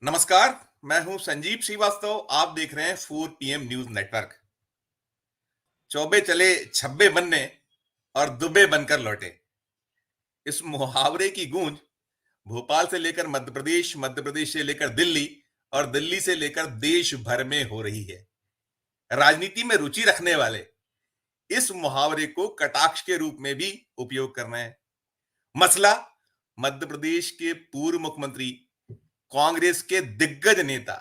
नमस्कार। मैं हूं संजीव श्रीवास्तव। आप देख रहे हैं 4 PM न्यूज नेटवर्क। चौबे चले छब्बे बनने और दुबे बनकर लौटे, इस मुहावरे की गूंज भोपाल से लेकर मध्य प्रदेश, मध्य प्रदेश से लेकर दिल्ली और दिल्ली से लेकर देश भर में हो रही है। राजनीति में रुचि रखने वाले इस मुहावरे को कटाक्ष के रूप में भी उपयोग कर रहे हैं। मसला मध्य प्रदेश के पूर्व मुख्यमंत्री, कांग्रेस के दिग्गज नेता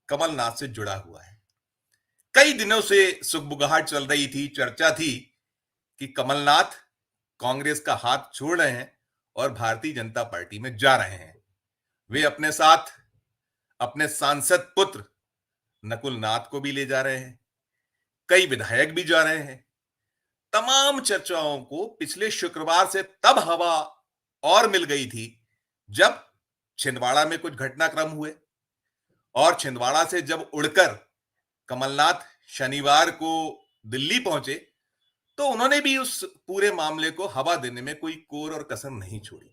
कमलनाथ से जुड़ा हुआ है। कई दिनों से सुगबुगाहट चल रही थी, चर्चा थी कि कमलनाथ कांग्रेस का हाथ छोड़ रहे हैं और भारतीय जनता पार्टी में जा रहे हैं। वे अपने साथ अपने सांसद पुत्र नकुल नाथ को भी ले जा रहे हैं, कई विधायक भी जा रहे हैं। तमाम चर्चाओं को पिछले शुक्रवार से तब हवा और मिल गई थी जब छिंदवाड़ा में कुछ घटनाक्रम हुए और छिंदवाड़ा से जब उड़कर कमलनाथ शनिवार को दिल्ली पहुंचे तो उन्होंने भी उस पूरे मामले को हवा देने में कोई कोर और कसर नहीं छोड़ी।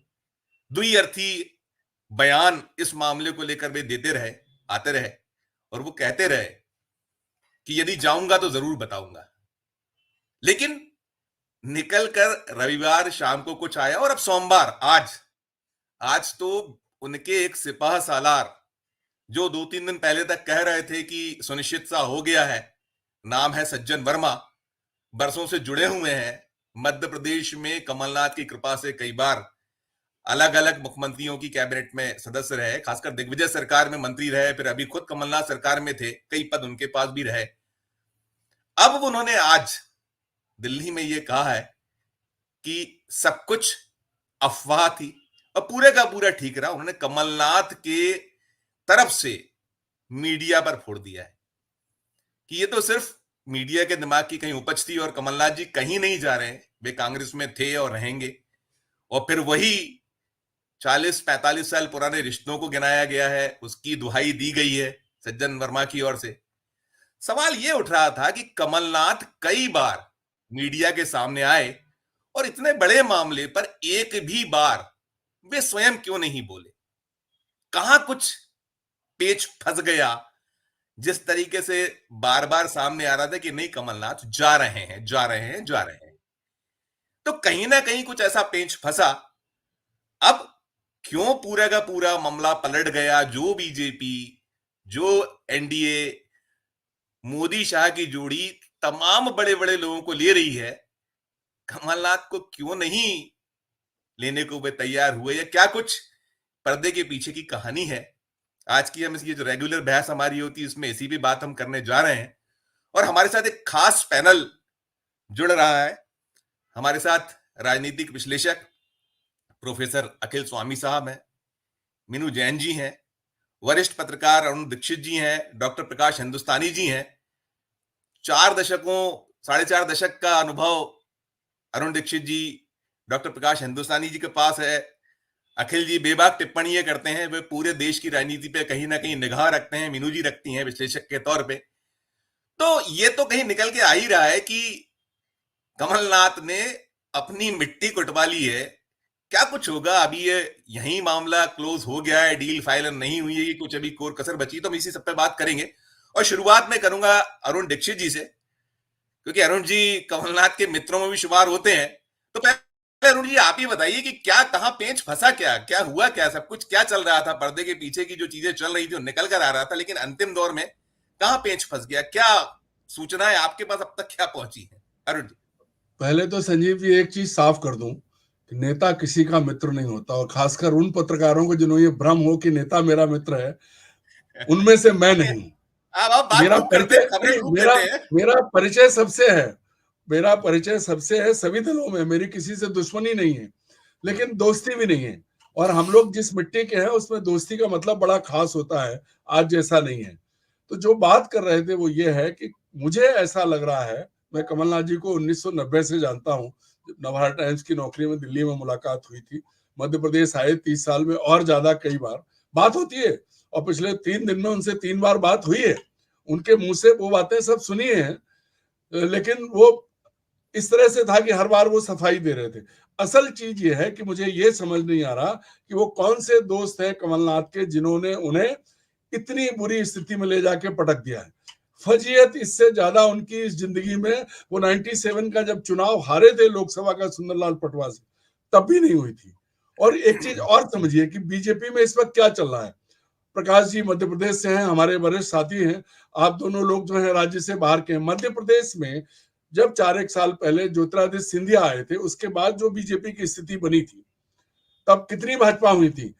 द्विअर्थी बयान इस मामले को लेकर वे देते रहे, आते रहे और वो कहते रहे कि यदि जाऊंगा तो जरूर बताऊंगा। लेकिन निकलकर रविवार शाम को कुछ आया और अब सोमवार, आज तो उनके एक सिपाह सालार जो 2-3 दिन पहले तक कह रहे थे कि सुनिश्चित सा हो गया है, नाम है सज्जन वर्मा, बरसों से जुड़े हुए हैं मध्य प्रदेश में, कमलनाथ की कृपा से कई बार अलग अलग मुख्यमंत्रियों की कैबिनेट में सदस्य रहे, खासकर दिग्विजय सरकार में मंत्री रहे, फिर अभी खुद कमलनाथ सरकार में थे, कई पद उनके पास भी रहे। अब उन्होंने आज दिल्ली में यह कहा है कि सब कुछ अफवाह थी और पूरे का पूरा ठीक रहा। उन्होंने कमलनाथ के तरफ से मीडिया पर फोड़ दिया है कि ये तो सिर्फ मीडिया के दिमाग की कहीं उपज थी और कमलनाथ जी कहीं नहीं जा रहे हैं, वे कांग्रेस में थे और रहेंगे। और फिर वही 40-45 साल पुराने रिश्तों को गिनाया गया है, उसकी दुहाई दी गई है सज्जन वर्मा की ओर से। सवाल यह उठ रहा था कि कमलनाथ कई बार मीडिया के सामने आए और इतने बड़े मामले पर एक भी बार वे स्वयं क्यों नहीं बोले? कहां कुछ पेच फंस गया जिस तरीके से बार बार सामने आ रहा था कि नहीं, कमलनाथ जा रहे हैं, जा रहे हैं, जा रहे हैं। तो कहीं ना कहीं कुछ ऐसा पेच फंसा। अब क्यों पूरा का पूरा मामला पलट गया? जो बीजेपी, जो एनडीए, मोदी शाह की जोड़ी तमाम बड़े बड़े लोगों को ले रही है, कमलनाथ को क्यों नहीं लेने को वे तैयार हुए? या क्या कुछ पर्दे के पीछे की कहानी है? आज की हम ये जो रेगुलर बहस हमारी होती है उसमें इसी भी बात हम करने जा रहे हैं। और हमारे साथ एक खास पैनल जुड़ रहा है। हमारे साथ राजनीतिक विश्लेषक प्रोफेसर अखिल स्वामी साहब हैं, मीनू जैन जी हैं, वरिष्ठ पत्रकार अरुण दीक्षित जी हैं, डॉक्टर प्रकाश हिंदुस्तानी जी हैं। 4.5 दशक का अनुभव अरुण दीक्षित जी, डॉक्टर प्रकाश हिंदुस्तानी जी के पास है। अखिल जी बेबाक टिप्पणियां करते हैं, वे पूरे देश की राजनीति पे कहीं ना कहीं निगाह रखते हैं, मीनू जी रखती हैं विश्लेषक के तौर पे। तो ये तो कहीं निकल के आ ही रहा है कि कमलनाथ ने अपनी मिट्टी कुटवा ली है। क्या कुछ होगा? अभी ये यही मामला क्लोज हो गया है, डील फाइनल नहीं हुई है, कि कुछ अभी कोर कसर बची? तो हम इसी सब पे बात करेंगे और शुरुआत में करूंगा अरुण दीक्षित जी से, क्योंकि अरुण जी कमलनाथ के मित्रों में भी शुमार होते हैं। तो पहले अरुण जी आप ही बताइए कि क्या, कहां पेंच फंसा, क्या हुआ, क्या सब कुछ क्या चल रहा था? पर्दे के पीछे की जो चीजें चल रही थी वो निकल कर आ रहा था, लेकिन अंतिम दौर में कहां पेंच फंस गया? क्या सूचनाएं आपके पास अब तक क्या पहुंची है अरुण जी? पहले तो संजीव जी एक चीज साफ कर दूं कि नेता किसी का मित्र नहीं होता, और खासकर उन पत्रकारों को जिन्होंने ये भ्रम हो कि नेता मेरा मित्र है, उनमें से मैं नहीं हूं। आप बात मेरा खूब करते परिचय हैं, खबरें नहीं, खूब मेरा देते हैं। मेरा परिचय सबसे है। मेरा परिचय सबसे है, सभी दलों में। मेरी किसी से दुश्मनी नहीं है, लेकिन दोस्ती भी नहीं है। और हम लोग जिस मिट्टी के हैं उसमें दोस्ती का मतलब बड़ा खास होता है, आज जैसा नहीं है। तो जो बात कर रहे थे वो ये है कि मुझे ऐसा लग रहा है, मैं कमलनाथ जी को 1990 से जानता हूँ। नवभारत टाइम्स की नौकरी में दिल्ली में मुलाकात हुई थी, मध्य प्रदेश आए 30 साल में और ज्यादा कई बार बात होती है, और पिछले 3 दिन में उनसे 3 बार बात हुई है। उनके मुंह से वो बातें सब सुनी है, लेकिन वो इस तरह से था कि हर बार वो सफाई दे रहे थे। असल चीज ये है कि मुझे ये समझ नहीं आ रहा कि वो कौन से दोस्त हैं कमलनाथ के जिन्होंने उन्हें इतनी बुरी स्थिति में ले जाके पटक दिया है। फजीयत इससे ज्यादा उनकी इस जिंदगी में वो 97 का जब चुनाव हारे थे लोकसभा का सुंदरलाल पटवा से, तब भी नहीं हुई थी। और एक चीज और समझिए कि बीजेपी में इस वक्त क्या चल रहा है। प्रकाश जी मध्य प्रदेश से हैं, हमारे वरिष्ठ साथी हैं, आप दोनों लोग जो है राज्य से बाहर के हैं। मध्य प्रदेश में जब 4 साल पहले ज्योतिरादित्य सिंधिया आए थे, उसके बाद जो बीजेपी की स्थिति बनी थी, तब कितनी भाजपा हुई थी?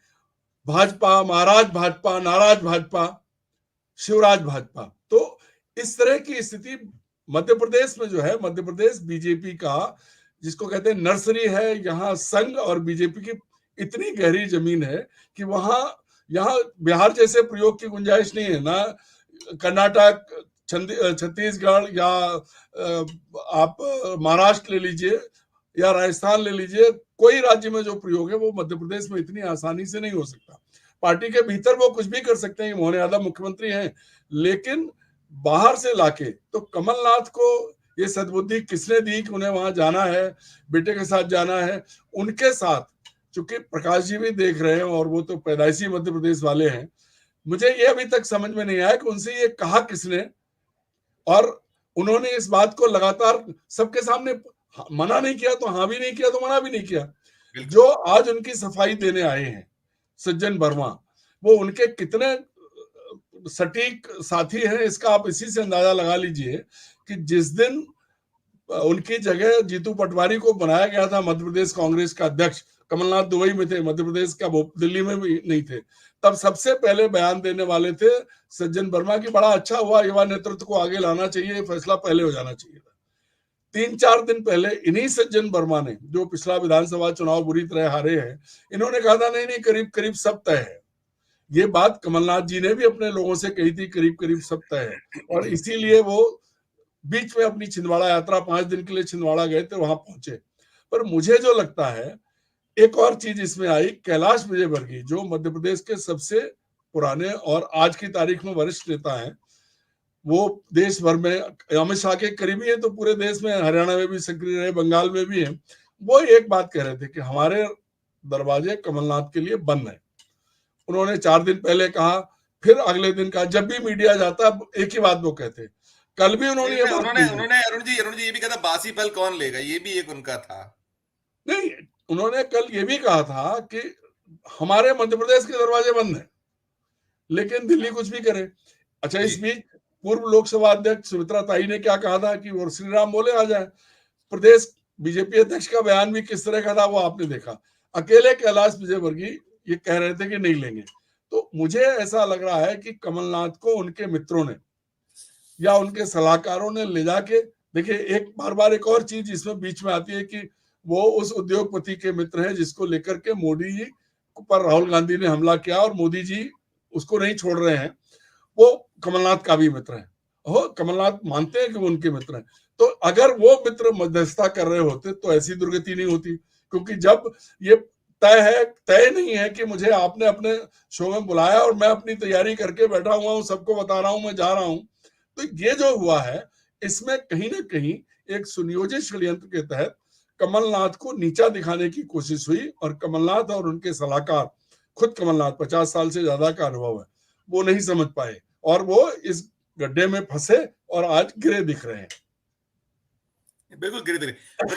भाजपा, महाराज भाजपा, नाराज भाजपा, शिवराज भाजपा। तो इस तरह की स्थिति मध्य प्रदेश में जो है, मध्य प्रदेश बीजेपी का जिसको कहते हैं नर्सरी है, यहाँ संघ और बीजेपी की इतनी गहरी जमीन है कि वहां यहाँ बिहार जैसे प्रयोग की गुंजाइश नहीं है, ना कर्नाटक, छत्तीसगढ़ या आप महाराष्ट्र ले लीजिए या राजस्थान ले लीजिए, कोई राज्य में जो प्रयोग है वो मध्य प्रदेश में इतनी आसानी से नहीं हो सकता। पार्टी के भीतर वो कुछ भी कर सकते हैं, मोहन यादव मुख्यमंत्री हैं, लेकिन बाहर से लाके तो कमलनाथ को ये सद्बुद्धि किसने दी कि उन्हें वहां जाना है, बेटे के साथ जाना है, उनके साथ चूंकि प्रकाश जी भी देख रहे हैं और वो तो पैदाइशी मध्य प्रदेश वाले हैं, मुझे ये अभी तक समझ में नहीं आया कि उनसे ये कहा किसने, और उन्होंने इस बात को लगातार सबके सामने मना नहीं किया तो हाँ भी नहीं किया तो मना भी नहीं किया। जो आज उनकी सफाई देने आए हैं सज्जन वर्मा, वो उनके कितने सटीक साथी हैं इसका आप इसी से अंदाजा लगा लीजिए कि जिस दिन उनकी जगह जीतू पटवारी को बनाया गया था मध्य प्रदेश कांग्रेस का अध्यक्ष, कमलनाथ दुबई में थे, मध्य प्रदेश का दिल्ली में भी नहीं थे, तब सबसे पहले बयान देने वाले थे सज्जन वर्मा की बड़ा अच्छा हुआ, युवा नेतृत्व को आगे लाना चाहिए, फैसला पहले हो जाना चाहिए था। 3-4 दिन पहले इन्हीं सज्जन वर्मा ने, जो पिछला विधानसभा चुनाव बुरी तरह हारे हैं, इन्होंने कहा था नहीं नहीं करीब करीब सब तय है। ये बात कमलनाथ जी ने भी अपने लोगों से कही थी, करीब करीब सब तय है, और इसीलिए वो बीच में अपनी छिंदवाड़ा यात्रा 5 दिन के लिए छिंदवाड़ा गए थे, वहां पहुंचे। पर मुझे जो लगता है एक और चीज इसमें आई, कैलाश विजयवर्गीय जो मध्य प्रदेश के सबसे पुराने और आज की तारीख में वरिष्ठ नेता हैं, वो देश भर में अमित शाह के करीबी है, तो पूरे देश में, हरियाणा में भी सक्रिय रहे, बंगाल में भी है, वो एक बात कह रहे थे कि हमारे दरवाजे कमलनाथ के लिए बंद है। उन्होंने 4 दिन पहले कहा, फिर अगले दिन कहा, जब भी मीडिया जाता एक ही बात वो कहते। कल भी उन्होंने ये बात कही। उन्होंने अरुण जी ये भी कहा था बासी फल कौन लेगा, ये भी एक उनका था। नहीं, उन्होंने कल ये भी कहा था कि हमारे मध्य प्रदेश के दरवाजे बंद हैं, लेकिन दिल्ली कुछ भी करे। अच्छा, इस बीच पूर्व लोकसभा अध्यक्ष सुमित्रा ताई ने क्या कहा था कि वो श्री राम बोले आ जाए। प्रदेश बीजेपी अध्यक्ष का बयान भी किस तरह का था वो आपने देखा। अकेले कैलाश विजयवर्गीय ये कह रहे थे कि नहीं लेंगे। तो मुझे ऐसा लग रहा है कि कमलनाथ को उनके मित्रों ने या उनके सलाहकारों ने ले जाके, देखिए एक बार एक और चीज इसमें बीच में आती है कि वो उस उद्योगपति के मित्र हैं जिसको लेकर के मोदी जी पर राहुल गांधी ने हमला किया और मोदी जी उसको नहीं छोड़ रहे हैं, वो कमलनाथ का भी मित्र है। हो, कमलनाथ मानते हैं कि वो उनके मित्र हैं। तो अगर वो मित्र मध्यस्थता कर रहे होते तो ऐसी दुर्गति नहीं होती, क्योंकि जब ये तय नहीं है कि मुझे आपने अपने शो में बुलाया और मैं अपनी तैयारी करके बैठा हुआ हूँ, सबको बता रहा हूँ मैं जा रहा हूँ, तो ये जो हुआ है इसमें कहीं ना कहीं एक सुनियोजित षड्यंत्र के तहत कमलनाथ को नीचा दिखाने की कोशिश हुई, और कमलनाथ और उनके सलाहकार, खुद कमलनाथ 50 साल से ज्यादा का अनुभव है, वो नहीं समझ पाए और वो इस गड्ढे में फंसे और आज गिरे दिख रहे हैं। बिल्कुल गिरे दिख रहे।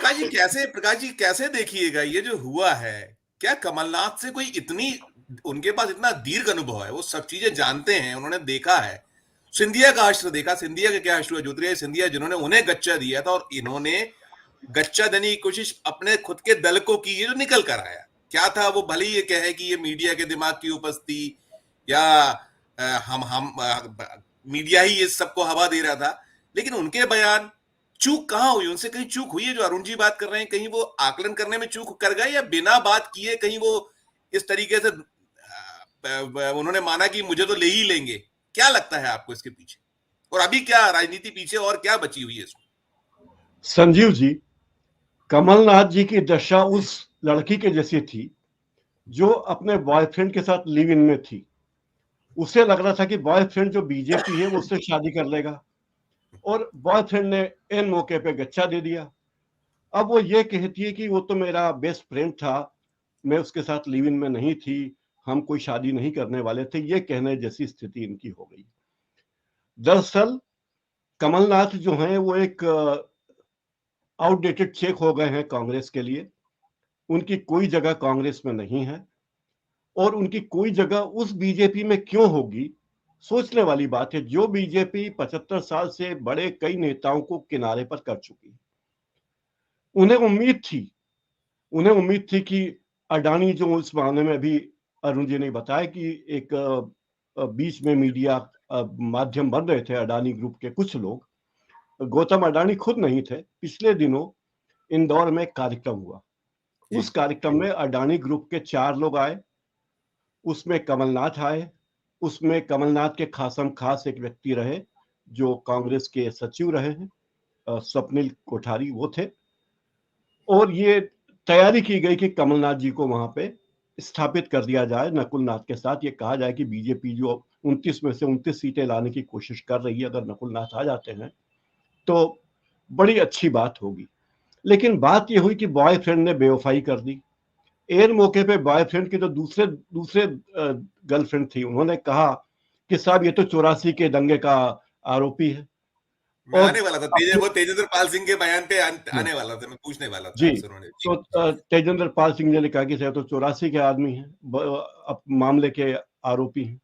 प्रकाश जी कैसे देखिएगा ये जो हुआ है, क्या कमलनाथ से कोई इतनी, उनके पास इतना दीर्घ अनुभव है, वो सब चीजें जानते हैं, उन्होंने देखा है। सिंधिया का हश्र देखा, सिंधिया का क्या हश्र हुआ, ज्योतिरादित्य सिंधिया जिन्होंने उन्हें गच्चा दिया था, और इन्होंने गच्चा देने की कोशिश अपने खुद के दल को की है जो निकल कर आया। क्या था वो, भले ही ये कहे कि ये मीडिया के दिमाग की उपस्थिति या हम मीडिया ही इस सबको हवा दे रहा था, लेकिन उनके बयान, चूक कहां हुई, उनसे कहीं चूक हुई है जो अरुण जी बात कर रहे हैं, कहीं वो आकलन करने में चूक कर गए, या बिना बात किए कहीं वो इस तरीके से उन्होंने माना कि मुझे तो ले ही लेंगे। क्या लगता है आपको इसके पीछे, और अभी क्या राजनीति पीछे और क्या बची हुई है इसमें? संजीव जी, कमलनाथ जी की दशा उस लड़की के जैसी थी जो अपने बॉयफ्रेंड के साथ लिव इन में थी। उसे लग रहा था कि बॉयफ्रेंड जो बीजेपी है वो उससे शादी कर लेगा, और बॉयफ्रेंड ने एन मौके पे गच्चा दे दिया। अब वो ये कहती है कि वो तो मेरा बेस्ट फ्रेंड था, मैं उसके साथ लिव इन में नहीं थी, हम कोई शादी नहीं करने वाले थे, ये कहने जैसी स्थिति इनकी हो गई। दरअसल कमलनाथ जो हैं वो एक आउटडेटेड चेक हो गए हैं कांग्रेस के लिए। उनकी कोई जगह कांग्रेस में नहीं है और उनकी कोई जगह उस बीजेपी में क्यों होगी, सोचने वाली बात है। जो बीजेपी 75 साल से बड़े कई नेताओं को किनारे पर कर चुकी है, उन्हें उम्मीद थी कि अडानी, जो उस मामले में अभी अरुण जी ने बताया कि एक बीच में मीडिया माध्यम बन रहे थे अडानी ग्रुप के कुछ लोग, गौतम अडानी खुद नहीं थे। पिछले दिनों इंदौर में एक कार्यक्रम हुआ, उस कार्यक्रम में अडानी ग्रुप के 4 लोग आए, उसमें कमलनाथ आए, उसमें कमलनाथ के खासम खास एक व्यक्ति रहे जो कांग्रेस के सचिव रहे हैं, स्वप्निल कोठारी वो थे। और ये तैयारी की गई कि कमलनाथ जी को वहां पे स्थापित कर दिया जाए नकुल नाथ के साथ। ये कहा जाए कि बीजेपी जो 29 में से 29 सीटें लाने की कोशिश कर रही है, अगर नकुल नाथ आ जाते हैं तो बड़ी अच्छी बात होगी। लेकिन बात ये हुई कि बॉयफ्रेंड ने बेवफाई कर दी। एयर मौके पे बॉयफ्रेंड की तो दूसरे गर्लफ्रेंड थी, उन्होंने कहा कि साहब ये तो 84 के दंगे का आरोपी है। मैं आने वाला था, वो तेजेंद्र पाल सिंह के बयान पे आने वाला था, मैं पूछने वाला था जी। आपसे। उन्होंने तो तेजेंद्र पाल सिंह ने कहा कि साहब तो 84 के आदमी हैं, मामले के आरोपी हैं।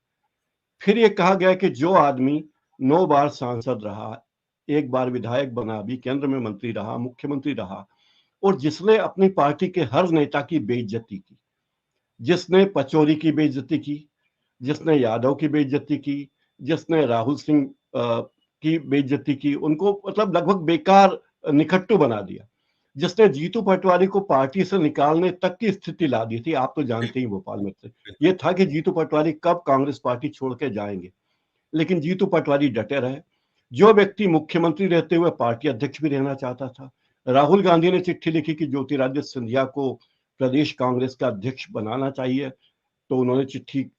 फिर ये कहा गया कि जो आदमी 9 बार सांसद रहा, 1 बार विधायक बना, भी केंद्र में मंत्री रहा, मुख्यमंत्री रहा, और जिसने अपनी पार्टी के हर नेता की बेइज्जती की, जिसने पचौरी की बेइज्जती की, जिसने यादव की बेइज्जती की, जिसने राहुल सिंह की बेइज्जती की, उनको मतलब लगभग बेकार निकट्टू बना दिया, जिसने जीतू पटवारी को पार्टी से निकालने तक की स्थिति ला दी थी। आप तो जानते ही भोपाल में थे, ये था कि जीतू पटवारी कब कांग्रेस पार्टी छोड़ के जाएंगे, लेकिन जीतू पटवारी डटे रहे। जो व्यक्ति मुख्यमंत्री रहते हुए पार्टी अध्यक्ष भी रहना चाहता था, राहुल गांधी ने चिट्ठी लिखी कि ज्योतिरादित्य सिंधिया को प्रदेश कांग्रेस का अध्यक्ष बनाना चाहिए, तो उन्होंने चिट्ठी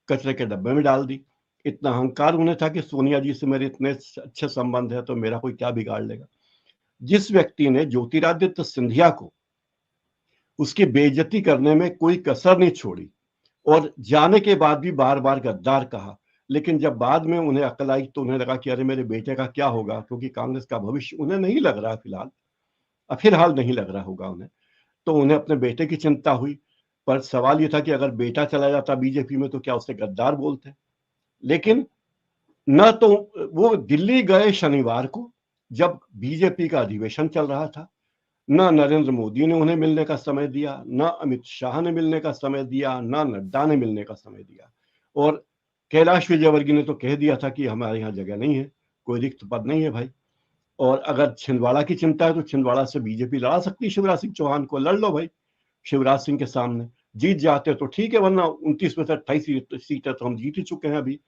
कचरे के डब्बे में डाल दी। इतना अहंकार उन्हें था कि सोनिया जी से मेरे इतने अच्छे संबंध है तो मेरा कोई क्या बिगाड़ लेगा। जिस व्यक्ति ने ज्योतिरादित्य सिंधिया को उसकी बेइज्जती करने में कोई कसर नहीं छोड़ी और जाने के बाद भी बार बार गद्दार कहा, लेकिन जब बाद में उन्हें अकल आई तो उन्हें लगा कि अरे मेरे बेटे का क्या होगा, क्योंकि कांग्रेस का भविष्य उन्हें नहीं लग रहा फिलहाल नहीं लग रहा होगा उन्हें, तो उन्हें अपने बेटे की चिंता हुई। पर सवाल यह था कि अगर बेटा चला जाता बीजेपी में तो क्या उसे गद्दार बोलते। लेकिन न तो वो दिल्ली गए शनिवार को जब बीजेपी का अधिवेशन चल रहा था, न नरेंद्र मोदी ने उन्हें मिलने का समय दिया, न अमित शाह ने मिलने का समय दिया, न नड्डा ने मिलने का समय दिया। और कैलाश विजयवर्गीय ने तो कह दिया था कि हमारे यहाँ जगह नहीं है, कोई रिक्त पद नहीं है भाई। और अगर छिंदवाड़ा की चिंता है तो छिंदवाड़ा से बीजेपी लड़ा सकती है शिवराज सिंह चौहान को, लड़ लो भाई शिवराज सिंह के सामने, जीत जाते तो ठीक है, वरना 29 में से 28 सीटें तो हम जीत ही चुके हैं, अभी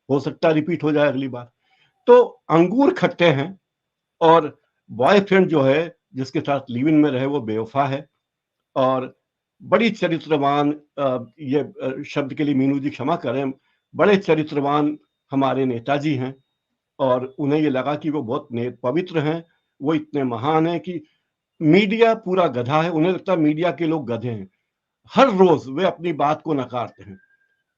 हो सकता है रिपीट हो जाए अगली बार। तो अंगूर खट्टे हैं और बॉयफ्रेंड जो है जिसके साथ लिव इन में रहे वो बेवफा है और बड़ी चरित्रवान, ये शब्द के लिए मीनू जी क्षमा करें, बड़े चरित्रवान हमारे नेताजी हैं और उन्हें ये लगा कि वो बहुत पवित्र हैं, वो इतने महान हैं कि मीडिया पूरा गधा है, उन्हें लगता है मीडिया के लोग गधे हैं। हर रोज वे अपनी बात को नकारते हैं।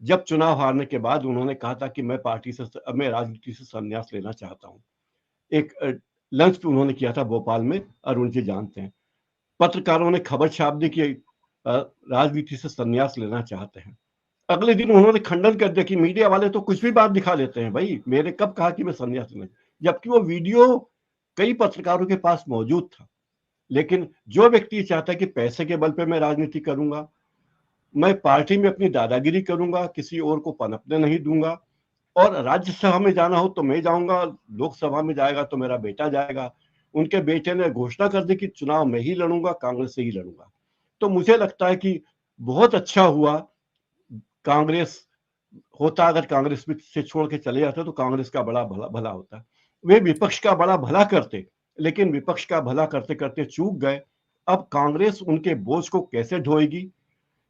जब चुनाव हारने के बाद उन्होंने कहा था कि मैं राजनीति से संन्यास लेना चाहता हूं, एक लंच पे उन्होंने किया था भोपाल में, अरुण जी जानते हैं। पत्रकारों ने खबर छाप दी कि राजनीति से संन्यास लेना चाहते हैं। अगले दिन उन्होंने खंडन कर दिया कि मीडिया वाले तो कुछ भी बात दिखा लेते हैं, भाई मेरे कब कहा कि मैं संन्यास लेना, जबकि वो वीडियो कई पत्रकारों के पास मौजूद था। लेकिन जो व्यक्ति चाहता है कि पैसे के बल पे मैं राजनीति करूंगा, मैं पार्टी में अपनी दादागिरी करूंगा, किसी और को पनपने नहीं दूंगा, और राज्यसभा में जाना हो तो मैं जाऊंगा, लोकसभा में जाएगा तो मेरा बेटा जाएगा। उनके बेटे ने घोषणा कर दी कि चुनाव में ही लड़ूंगा, कांग्रेस से ही लड़ूंगा। तो मुझे लगता है कि बहुत अच्छा हुआ कांग्रेस होता, अगर कांग्रेस से छोड़ के चले जाते तो कांग्रेस का बड़ा भला होता। वे विपक्ष का बड़ा भला करते, लेकिन विपक्ष का भला करते करते चूक गए। अब कांग्रेस उनके बोझ को कैसे ढोएगी?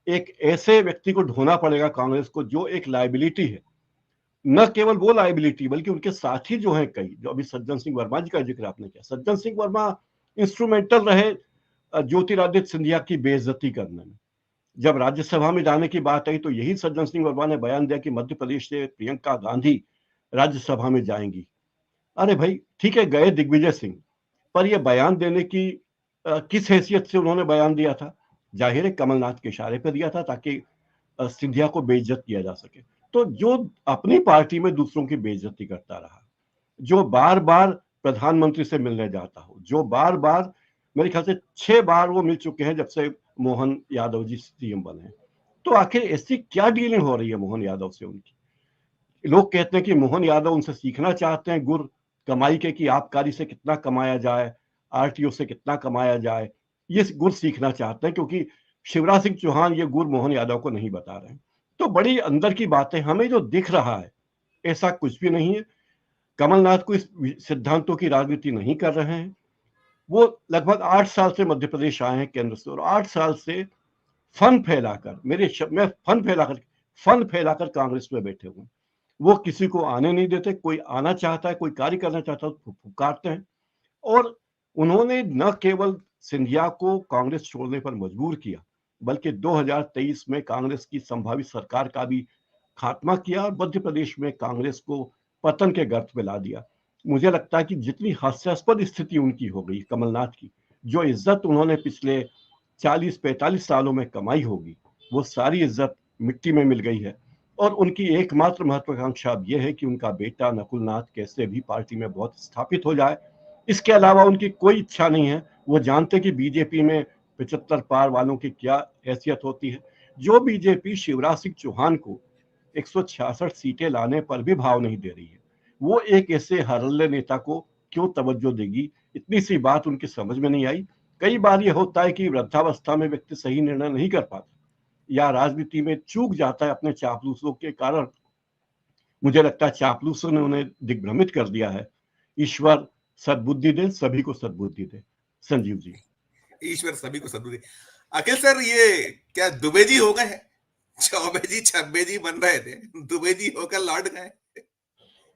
एक ऐसे व्यक्ति को ढोना पड़ेगा कांग्रेस को जो एक लायबिलिटी है, न केवल वो लायबिलिटी बल्कि उनके साथी जो हैं कई, जो अभी सज्जन सिंह वर्मा जी का जिक्र आपने किया, सज्जन सिंह वर्मा इंस्ट्रूमेंटल रहे ज्योतिरादित्य सिंधिया की बेइज्जती करने में। जब राज्यसभा में जाने की बात आई तो यही सज्जन सिंह वर्मा ने बयान दिया कि मध्य प्रदेश से प्रियंका गांधी राज्यसभा में जाएंगी। अरे भाई ठीक है, गए दिग्विजय सिंह, पर यह बयान देने की किस हैसियत से उन्होंने बयान दिया था? जाहिर है कमलनाथ के इशारे पर दिया था ताकि सिंधिया को बेइज्जत किया जा सके। तो जो अपनी पार्टी में दूसरों की बेइज्जती करता रहा, जो बार बार प्रधानमंत्री से मिलने जाता हो, जो बार बार, मेरे ख्याल से 6 बार वो मिल चुके हैं जब से मोहन यादव जी सीएम बने, तो आखिर ऐसी क्या डीलिंग हो रही है मोहन यादव से उनकी? लोग कहते हैं कि मोहन यादव उनसे सीखना चाहते हैं गुर कमाई के, कि आबकारी से कितना कमाया जाए, आरटीओ से कितना कमाया जाए, ये गुर सीखना चाहते हैं, क्योंकि शिवराज सिंह चौहान ये गुर मोहन यादव को नहीं बता रहे हैं। तो बड़ी अंदर की बातें हमें जो दिख रहा है ऐसा कुछ भी नहीं है। कमलनाथ को इस सिद्धांतों की राजनीति नहीं कर रहे हैं। वो लगभग 8 साल से मध्य प्रदेश आए हैं केंद्र से, और 8 साल से फन फैलाकर, मैं फन फैलाकर कांग्रेस में बैठे हुए। वो किसी को आने नहीं देते, कोई आना चाहता है, कोई कार्य करना चाहता है तो पुकारते हैं। और उन्होंने न केवल सिंधिया को कांग्रेस छोड़ने पर मजबूर किया, बल्कि 2023 में कांग्रेस की संभावित सरकार का भी खात्मा किया और मध्य प्रदेश में कांग्रेस को पतन के गर्त में ला दिया। मुझे लगता है कि जितनी हास्यास्पद स्थिति उनकी हो गई कमलनाथ की, जो इज्जत उन्होंने पिछले 40-45 सालों में कमाई होगी, वो सारी इज्जत मिट्टी में मिल गई है। और उनकी एकमात्र महत्वाकांक्षा अब यह है कि उनका बेटा नकुलनाथ कैसे भी पार्टी में बहुत स्थापित हो जाए। इसके अलावा उनकी कोई इच्छा नहीं है। वो जानते कि बीजेपी में 75 पार वालों की क्या हैसियत होती है। जो बीजेपी शिवराज सिंह चौहान को 166 सीटें लाने पर भी भाव नहीं दे रही है, वो एक ऐसे हरल्ले नेता को क्यों तवज्जो देगी? इतनी सी बात उनकी समझ में नहीं आई। कई बार यह होता है कि वृद्धावस्था में व्यक्ति सही निर्णय नहीं कर पाता या राजनीति में चूक जाता है अपने चापलूसों के कारण। मुझे लगता है चापलूसों ने उन्हें दिग्भ्रमित कर दिया है। ईश्वर सद्बुद्धि दे, सभी को सद्बुद्धि दे। संजीव जी। ईश्वर सभी को सद्बुद्धि। अखिल सर, ये क्या दुबे जी हो गए हैं? चौबे जी छब्बे जी बन रहे थे, दुबे जी होकर लौट गए,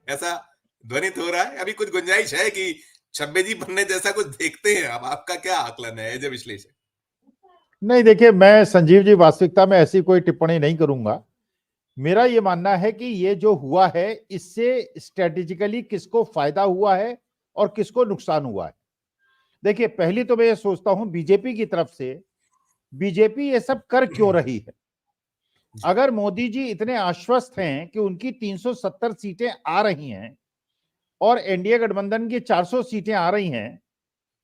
ऐसा ध्वनित हो रहा है। अभी कुछ गुंजाइश है कि छब्बे जी बनने जैसा कुछ देखते हैं? अब आपका क्या आकलन है एज ए विश्लेषक? नहीं, देखिए, मैं संजीव जी वास्तविकता में ऐसी कोई टिप्पणी नहीं करूंगा। मेरा ये मानना है कि ये जो हुआ है इससे स्ट्रेटेजिकली किसको फायदा हुआ है और किसको नुकसान हुआ है। देखिए, पहली तो मैं ये सोचता हूं बीजेपी की तरफ से, बीजेपी ये सब कर क्यों रही है? अगर मोदी जी इतने आश्वस्त हैं कि उनकी 370 सीटें आ रही हैं और एनडीए गठबंधन की 400 सीटें आ रही हैं,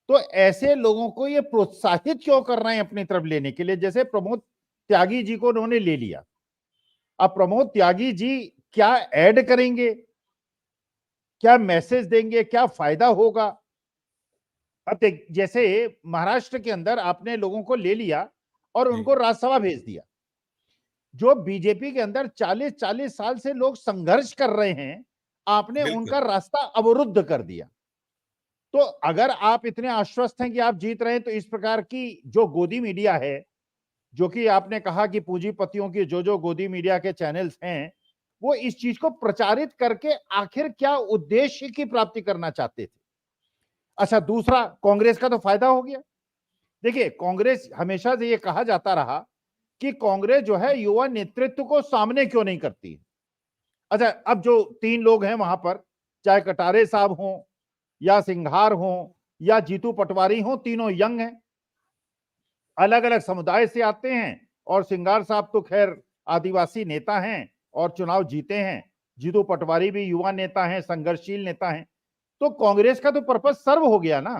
तो ऐसे लोगों को ये प्रोत्साहित क्यों कर रहे हैं अपनी तरफ लेने के लिए? जैसे प्रमोद त्यागी जी को उन्होंने ले लिया, अब प्रमोद त्यागी जी क्या ऐड करेंगे, क्या मैसेज देंगे, क्या फायदा होगा? अब जैसे महाराष्ट्र के अंदर आपने लोगों को ले लिया और उनको राज्यसभा भेज दिया। जो बीजेपी के अंदर 40-40 साल से लोग संघर्ष कर रहे हैं, आपने उनका रास्ता अवरुद्ध कर दिया। तो अगर आप इतने आश्वस्त हैं कि आप जीत रहे हैं, तो इस प्रकार की जो गोदी मीडिया है, जो कि आपने कहा कि पूंजीपतियों की जो गोदी मीडिया के चैनल्स हैं, वो इस चीज को प्रचारित करके आखिर क्या उद्देश्य की प्राप्ति करना चाहते थे? अच्छा, दूसरा, कांग्रेस का तो फायदा हो गया। देखिए, कांग्रेस हमेशा से ये कहा जाता रहा कि कांग्रेस जो है युवा नेतृत्व को सामने क्यों नहीं करती है। अच्छा, अब जो 3 लोग हैं वहां पर, चाहे कटारे साहब हों या सिंघार हों या जीतू पटवारी हों, तीनों यंग हैं, अलग अलग समुदाय से आते हैं। और सिंघार साहब तो खैर आदिवासी नेता हैं और चुनाव जीते हैं, जीतू पटवारी भी युवा नेता हैं, संघर्षशील नेता हैं। तो कांग्रेस का तो पर्पस सर्व हो गया ना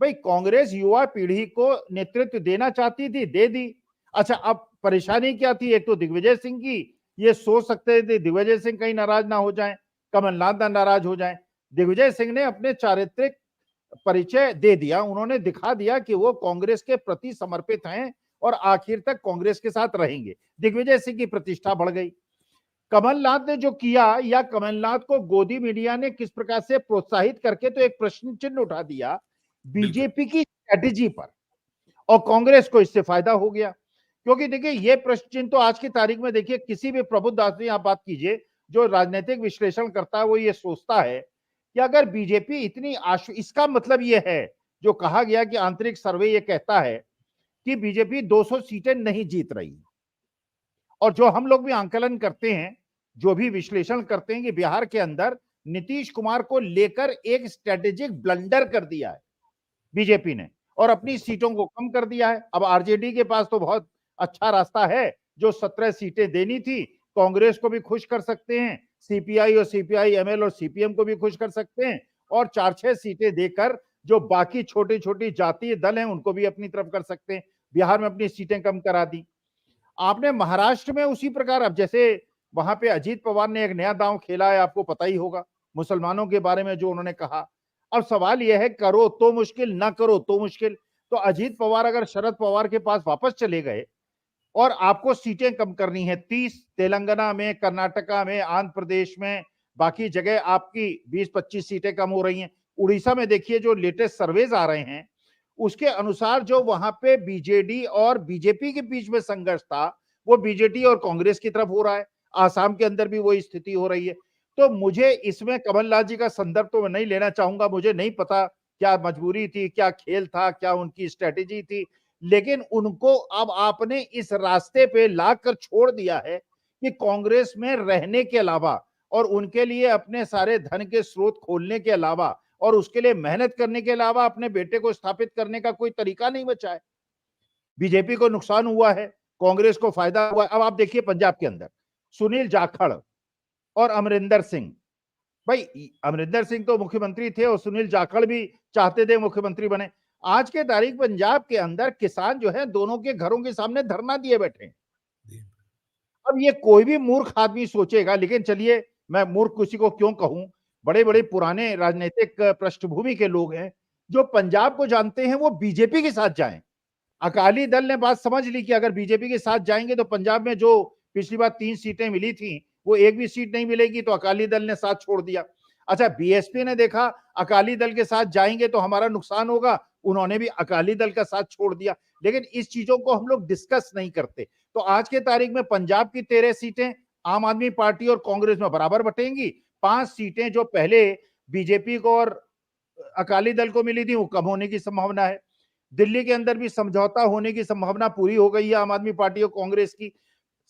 भाई। कांग्रेस युवा पीढ़ी को नेतृत्व देना चाहती थी, दे दी। अच्छा, अब परेशानी क्या थी? एक तो दिग्विजय सिंह की, ये सोच सकते थे दिग्विजय सिंह कहीं नाराज ना हो जाएं, कमलनाथ ना नाराज हो जाएं। दिग्विजय सिंह ने अपने चारित्रिक परिचय दे दिया, उन्होंने दिखा दिया कि वो कांग्रेस के प्रति समर्पित हैं और आखिर तक कांग्रेस के साथ रहेंगे। दिग्विजय सिंह की प्रतिष्ठा बढ़ गई। कमलनाथ ने जो किया, या कमलनाथ को गोदी मीडिया ने किस प्रकार से प्रोत्साहित करके तो एक प्रश्न चिन्ह उठा दिया बीजेपी की स्ट्रेटेजी पर, और कांग्रेस को इससे फायदा हो गया। क्योंकि देखिए, ये प्रश्न चिन्ह तो आज की तारीख में, देखिए, किसी भी प्रबुद्ध आदमी आप बात कीजिए जो राजनीतिक विश्लेषण करता है, वो ये सोचता है कि अगर बीजेपी इतनी इसका मतलब ये है, जो कहा गया कि आंतरिक सर्वे ये कहता है कि बीजेपी 200 सीटें नहीं जीत रही। और जो हम लोग भी आंकलन करते हैं, जो भी विश्लेषण करते हैं कि बिहार के अंदर नीतीश कुमार को लेकर एक स्ट्रेटेजिक ब्लंडर कर दिया है बीजेपी ने और अपनी सीटों को कम कर दिया है। अब आरजेडी के पास तो बहुत अच्छा रास्ता है, जो 17 सीटें देनी थी, कांग्रेस को भी खुश कर सकते हैं, सीपीआई और सीपीआई-एमएल और सीपीएम को भी खुश कर सकते हैं और 4-6 सीटें देकर जो बाकी छोटी-छोटी जातीय दल हैं उनको भी अपनी तरफ कर सकते हैं। बिहार में अपनी सीटें कम करा दी। आपने महाराष्ट्र में उसी प्रकार, अब जैसे वहां पे अजीत पवार ने एक नया दांव खेला है, आपको पता ही होगा, मुसलमानों के बारे में जो उन्होंने कहा। अब सवाल यह है, करो तो मुश्किल, ना करो तो मुश्किल। तो अजीत पवार अगर शरद पवार के पास वापस चले गए और आपको सीटें कम करनी है 30, तेलंगाना में, कर्नाटका में, आंध्र प्रदेश में, बाकी जगह आपकी 20-25 सीटें कम हो रही हैं। उड़ीसा में देखिए जो लेटेस्ट सर्वेज आ रहे हैं उसके अनुसार जो वहां पे बीजेडी और बीजेपी के बीच में संघर्ष था वो बीजेडी और कांग्रेस की तरफ हो रहा है। आसाम के अंदर भी वही स्थिति हो रही है। तो मुझे इसमें कमलनाथ जी का संदर्भ तो मैं नहीं लेना चाहूंगा, मुझे नहीं पता क्या मजबूरी थी, क्या खेल था, क्या उनकी स्ट्रेटेजी थी, लेकिन उनको अब आपने इस रास्ते पे लाकर छोड़ दिया है कि कांग्रेस में रहने के अलावा और उनके लिए अपने सारे धन के स्रोत खोलने के अलावा और उसके लिए मेहनत करने के अलावा अपने बेटे को स्थापित करने का कोई तरीका नहीं बचा है। बीजेपी को नुकसान हुआ है, कांग्रेस को फायदा हुआ है। अब आप देखिए पंजाब के अंदर सुनील जाखड़ और अमरिंदर सिंह, भाई अमरिंदर सिंह तो मुख्यमंत्री थे और सुनील जाखड़ भी चाहते थे मुख्यमंत्री बने। आज के तारीख पंजाब के अंदर किसान जो है दोनों के घरों के सामने धरना दिए बैठे हैं। अब ये कोई भी मूर्ख आदमी सोचेगा, लेकिन चलिए मैं मूर्ख किसी को क्यों कहूं, बड़े बड़े पुराने राजनीतिक पृष्ठभूमि के लोग हैं जो पंजाब को जानते हैं, वो बीजेपी के साथ जाएं। अकाली दल ने बात समझ ली कि अगर बीजेपी के साथ जाएंगे तो पंजाब में जो पिछली बार 3 सीटें मिली थी वो एक भी सीट नहीं मिलेगी, तो अकाली दल ने साथ छोड़ दिया। अच्छा, बीएसपी ने देखा अकाली दल के साथ जाएंगे तो हमारा नुकसान होगा, उन्होंने भी अकाली दल का साथ छोड़ दिया। लेकिन इस चीजों को हम लोग डिस्कस नहीं करते। तो आज के तारीख में पंजाब की 13 सीटें आम आदमी पार्टी और कांग्रेस में बराबर बटेंगी। 5 सीटें जो पहले बीजेपी को और अकाली दल को मिली थी वो कम होने की संभावना है। दिल्ली के अंदर भी समझौता होने की संभावना पूरी हो गई है आम आदमी पार्टी और कांग्रेस की।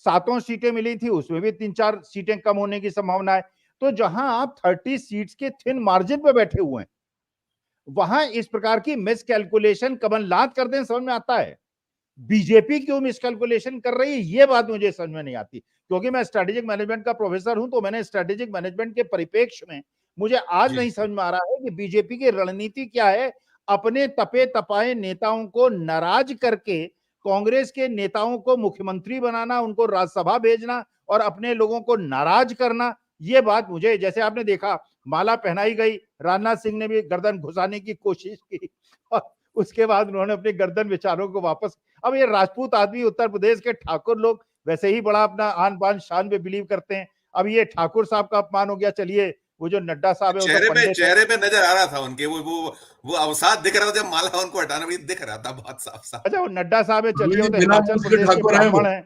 7 सीटें मिली थी उसमें भी 3-4 सीटें कम होने की संभावना है। तो जहां आप 30 सीट्स के थिन मार्जिन पे बैठे हुए हैं, वहां इस प्रकार की मिस कैलकुलेशन कमलनाथ कर दें समझ में आता है। बीजेपी क्यों मिस कैलकुलेशन कर रही है ये बात मुझे समझ में नहीं आती, क्योंकि मैं स्ट्रेटेजिक मैनेजमेंट का प्रोफेसर हूं, तो मैंने स्ट्रेटेजिक मैनेजमेंट के परिप्रेक्ष्य में मुझे आज नहीं समझ में आ रहा है कि बीजेपी की रणनीति क्या है। अपने तपे तपाए नेताओं को नाराज करके कांग्रेस के नेताओं को मुख्यमंत्री बनाना, उनको राज्यसभा भेजना और अपने लोगों को नाराज करना, ये बात मुझे, जैसे आपने देखा माला पहनाई गई, राजनाथ सिंह ने भी गर्दन घुसाने की कोशिश की और उसके बाद उन्होंने अपने गर्दन विचारों को वापस। अब ये राजपूत आदमी, उत्तर प्रदेश के ठाकुर लोग वैसे ही बड़ा अपना आन बान शान पे बिलीव करते हैं। अब ये ठाकुर साहब का अपमान हो गया। चलिए वो जो नड्डा साहब है, चेहरे पे नजर आ रहा था उनके, वो अवसाद दिख रहा था जब माला उनको हटाना भी दिख रहा था बहुत साफ साफ। अच्छा, वो नड्डा साहब है, चलिए वो तो बिना हिमाचल मूछ के प्रदेश के ठाकुर हैं वो। ब्राह्मण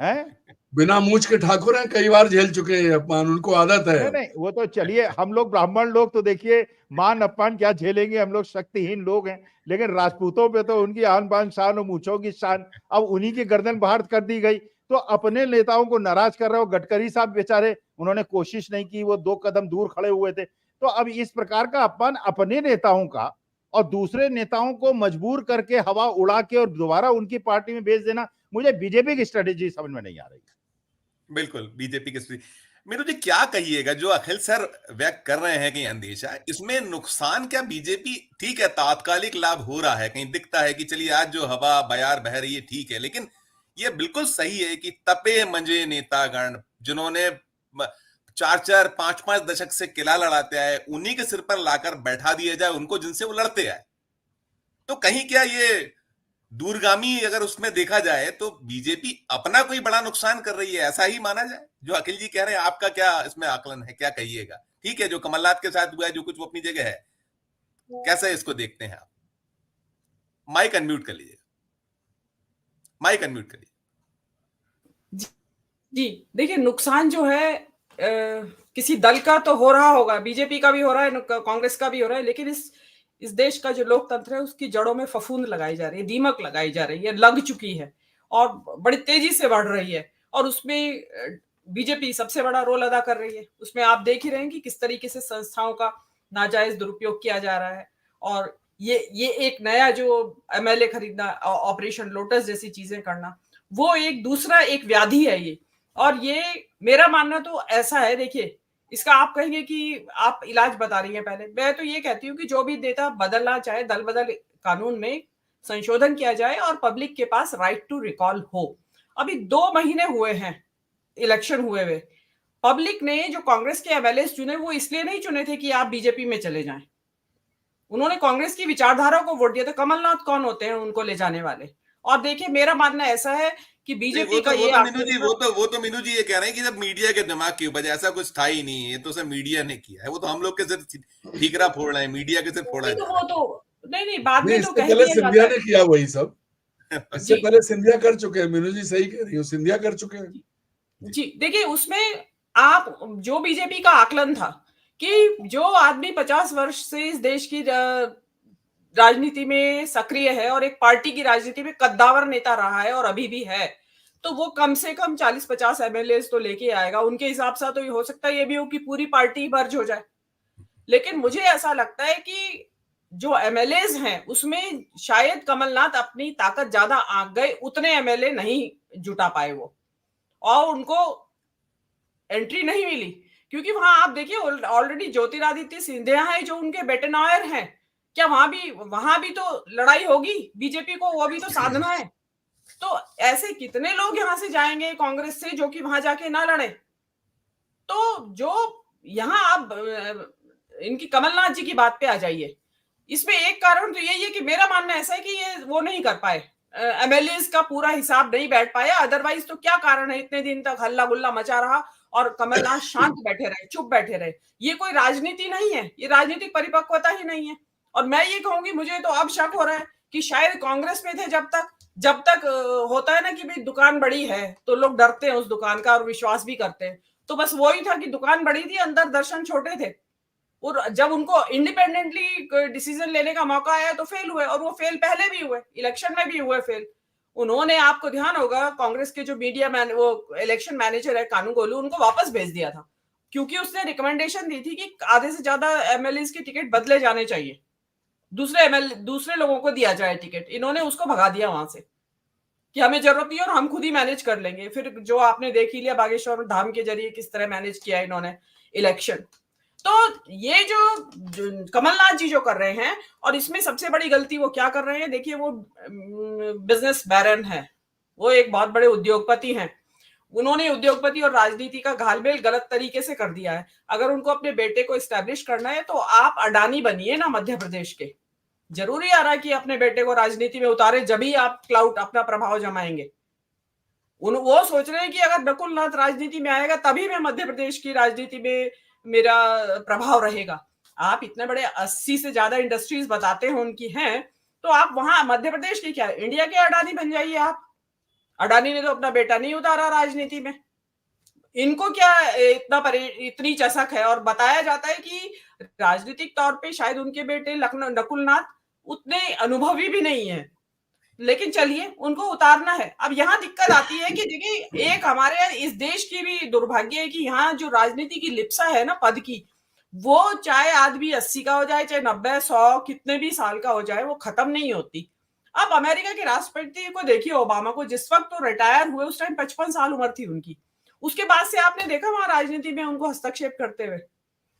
हैं। बिना मूछ के ठाकुर हैं, कई बार झेल चुके हैं अपमान, उनको आदत है। नहीं, वो तो चलिए, हम लोग ब्राह्मण लोग तो देखिए मान अपमान क्या झेलेंगे, हम लोग शक्तिहीन लोग हैं। लेकिन राजपूतों पे तो उनकी आन बान शान और मूछों की शान, अब उन्हीं की गर्दन बाहर कर दी गई। तो अपने नेताओं को नाराज कर रहे हो। गडकरी साहब बेचारे, उन्होंने कोशिश नहीं की, वो 2 कदम दूर खड़े हुए थे। तो अब इस प्रकार का अपमान अपने नेताओं का और दूसरे नेताओं को मजबूर करके हवा उड़ा के और दोबारा उनकी पार्टी में भेज देना, मुझे बीजेपी की स्ट्रेटेजी समझ में नहीं आ रही। बिल्कुल बीजेपी के मेरे जी क्या कहिएगा जो अखिल सर व्यक्त कर रहे हैं कि अंदेशा, इसमें नुकसान क्या बीजेपी, ठीक है तात्कालिक लाभ हो रहा है, कहीं दिखता है कि चलिए आज जो हवा बयार बह रही है ठीक है, लेकिन ये बिल्कुल सही है कि तपे मंजे नेतागण जिन्होंने 4-4, 5-5 दशक से किला लड़ाते आए, उन्हीं के सिर पर लाकर बैठा दिया जाए उनको जिनसे वो लड़ते आए। तो कहीं क्या ये दूरगामी अगर उसमें देखा जाए तो बीजेपी अपना कोई बड़ा नुकसान कर रही है, ऐसा ही माना जाए जो अखिल जी कह रहे हैं? आपका क्या इसमें आकलन है, क्या कहिएगा? ठीक है जो कमलनाथ के साथ हुआ है जो कुछ वो अपनी जगह है, कैसे इसको देखते हैं आप? माइक अनम्यूट कर लीजिए, माइक अनम्यूट करिए। जी देखिए, नुकसान जो है किसी दल का तो हो रहा होगा, बीजेपी का भी हो रहा है, कांग्रेस का भी हो रहा है, लेकिन इस देश का जो लोकतंत्र है उसकी जड़ों में फफूंद लगाई जा रही है, दीमक लगाई जा रही है, लग चुकी है और बड़ी तेजी से बढ़ रही है। और उसमें बीजेपी सबसे बड़ा रोल अदा कर रही है। उसमें आप देख ही रहे हैं कि किस तरीके से संस्थाओं का नाजायज दुरुपयोग किया जा रहा है। और ये एक नया जो एमएलए खरीदना, ऑपरेशन लोटस जैसी चीजें करना, वो एक दूसरा एक व्याधि है ये। और ये मेरा मानना तो ऐसा है, देखिए इसका आप कहेंगे कि आप इलाज बता रही हैं, पहले मैं तो ये कहती हूँ कि जो भी नेता बदलना चाहे, दल बदल कानून में संशोधन किया जाए और पब्लिक के पास राइट टू रिकॉल हो। अभी 2 महीने हुए हैं इलेक्शन हुए हुए। पब्लिक ने जो कांग्रेस के एमएलए चुने वो इसलिए नहीं चुने थे कि आप बीजेपी में चले जाएं, उन्होंने कांग्रेस की विचारधारा को वोट दिया था। कमलनाथ कौन होते हैं उनको ले जाने वाले? और देखिए मेरा मानना ऐसा है कि बीजेपी का ये वो तो मीनू जी ये कह रहे हैं कि जब मीडिया के दिमाग की उपज, ऐसा कुछ था ही नहीं, ये तो सब मीडिया ने किया है। वो तो हम लोग के सिर्फ ठीकरा फोड़ रहे हैं, मीडिया के सिर्फ फोड़ा जा रहा है। वो तो नहीं बाद में तो इससे कह पहले दिया सिंधिया जाता ने है। किया वही सब, इससे जी। पहले सिंधिया कर चुके हैं। मीनू जी सही कह रही हो, सिंधिया कर चुके हैं। जी देखिए, उसमें आप जो बीजेपी का आकलन था कि जो आदमी 50 वर्ष से इस देश की राजनीति में सक्रिय है और एक पार्टी की राजनीति में कद्दावर नेता रहा है और अभी भी है, तो वो कम से कम 40-50 एमएलए तो लेके आएगा। उनके हिसाब से तो ये हो सकता है ये भी हो कि पूरी पार्टी मर्ज हो जाए। लेकिन मुझे ऐसा लगता है कि जो एमएलएज हैं उसमें शायद कमलनाथ अपनी ताकत ज्यादा आंक गए, उतने एमएलए नहीं जुटा पाए वो, और उनको एंट्री नहीं मिली। क्योंकि वहां आप देखिए ऑलरेडी ज्योतिरादित्य सिंधिया है जो उनके बेटे नायर हैं, क्या वहां भी तो लड़ाई होगी बीजेपी को, वो भी तो साधना है। तो ऐसे कितने लोग यहां से जाएंगे कांग्रेस से जो कि वहां जाके ना लड़े? तो जो यहां आप इनकी कमलनाथ जी की बात पे आ जाइए, इसमें एक कारण तो यही है कि मेरा मानना ऐसा है कि ये वो नहीं कर पाए, एमएलए का पूरा हिसाब नहीं बैठ पाया। अदरवाइज तो क्या कारण है इतने दिन तक हल्ला गुल्ला मचा रहा और कमलनाथ शांत बैठे रहे, चुप बैठे रहे? ये कोई राजनीति नहीं है, ये राजनीतिक परिपक्वता ही नहीं है। और मैं ये कहूंगी, मुझे तो अब शक हो रहा है कि शायद कांग्रेस में थे जब तक होता है ना कि भाई दुकान बड़ी है तो लोग डरते हैं उस दुकान का और विश्वास भी करते हैं। तो बस वही था कि दुकान बड़ी थी, अंदर दर्शन छोटे थे, और जब उनको इंडिपेंडेंटली डिसीजन लेने का मौका आया तो फेल हुए। और वो फेल पहले भी हुए, इलेक्शन में भी हुए फेल। उन्होंने, आपको ध्यान होगा, कांग्रेस के जो मीडिया मैन, वो इलेक्शन मैनेजर है कानूगोलू, उनको वापस भेज दिया था क्योंकि उसने रिकमेंडेशन दी थी कि आधे से ज्यादा एमएलए की टिकट बदले जाने चाहिए, दूसरे लोगों को दिया जाए टिकट। इन्होंने उसको भगा दिया वहां से कि हमें जरूरत नहीं है और हम खुद ही मैनेज कर लेंगे। फिर जो आपने देख ही लिया बागेश्वर धाम के जरिए किस तरह मैनेज किया इन्होंने इलेक्शन। तो ये जो कमलनाथ जी जो कर रहे हैं, और इसमें सबसे बड़ी गलती वो क्या कर रहे हैं, देखिए वो बिजनेस बैरन है, वो एक बहुत बड़े उद्योगपति हैं। उन्होंने उद्योगपति और राजनीति का घालमेल गलत तरीके से कर दिया है। अगर उनको अपने बेटे को एस्टैब्लिश करना है तो आप अडानी बनिए ना मध्य प्रदेश के। जरूरी आ रहा है कि अपने बेटे को राजनीति में उतारे, जब ही आप क्लाउड, अपना प्रभाव जमाएंगे। वो सोच रहे हैं कि अगर नकुल नाथ राजनीति में आएगा तभी मैं मध्य प्रदेश की राजनीति में मेरा प्रभाव रहेगा। आप इतने बड़े 80 से ज्यादा इंडस्ट्रीज बताते हैं उनकी हैं, तो आप वहां मध्य प्रदेश की क्या, इंडिया के अडानी बन जाइए आप। अडानी ने तो अपना बेटा नहीं उतारा राजनीति में, इनको क्या इतनी चसक है। और बताया जाता है कि राजनीतिक तौर पे शायद उनके बेटे नकुल नाथ उतने अनुभवी भी नहीं है, लेकिन चलिए उनको उतारना है। अब यहाँ दिक्कत आती है कि देखिए, एक हमारे इस देश की भी दुर्भाग्य है कि यहाँ जो राजनीति की लिप्सा है ना पद की, वो चाहे आदमी 80 का हो जाए, चाहे 90, 100, कितने भी साल का हो जाए, वो खत्म नहीं होती। अब अमेरिका के राष्ट्रपति को देखिए, ओबामा को, जिस वक्त तो रिटायर हुए उस टाइम 55 साल उम्र थी उनकी। उसके बाद से आपने देखा वहां राजनीति में उनको हस्तक्षेप करते हुए।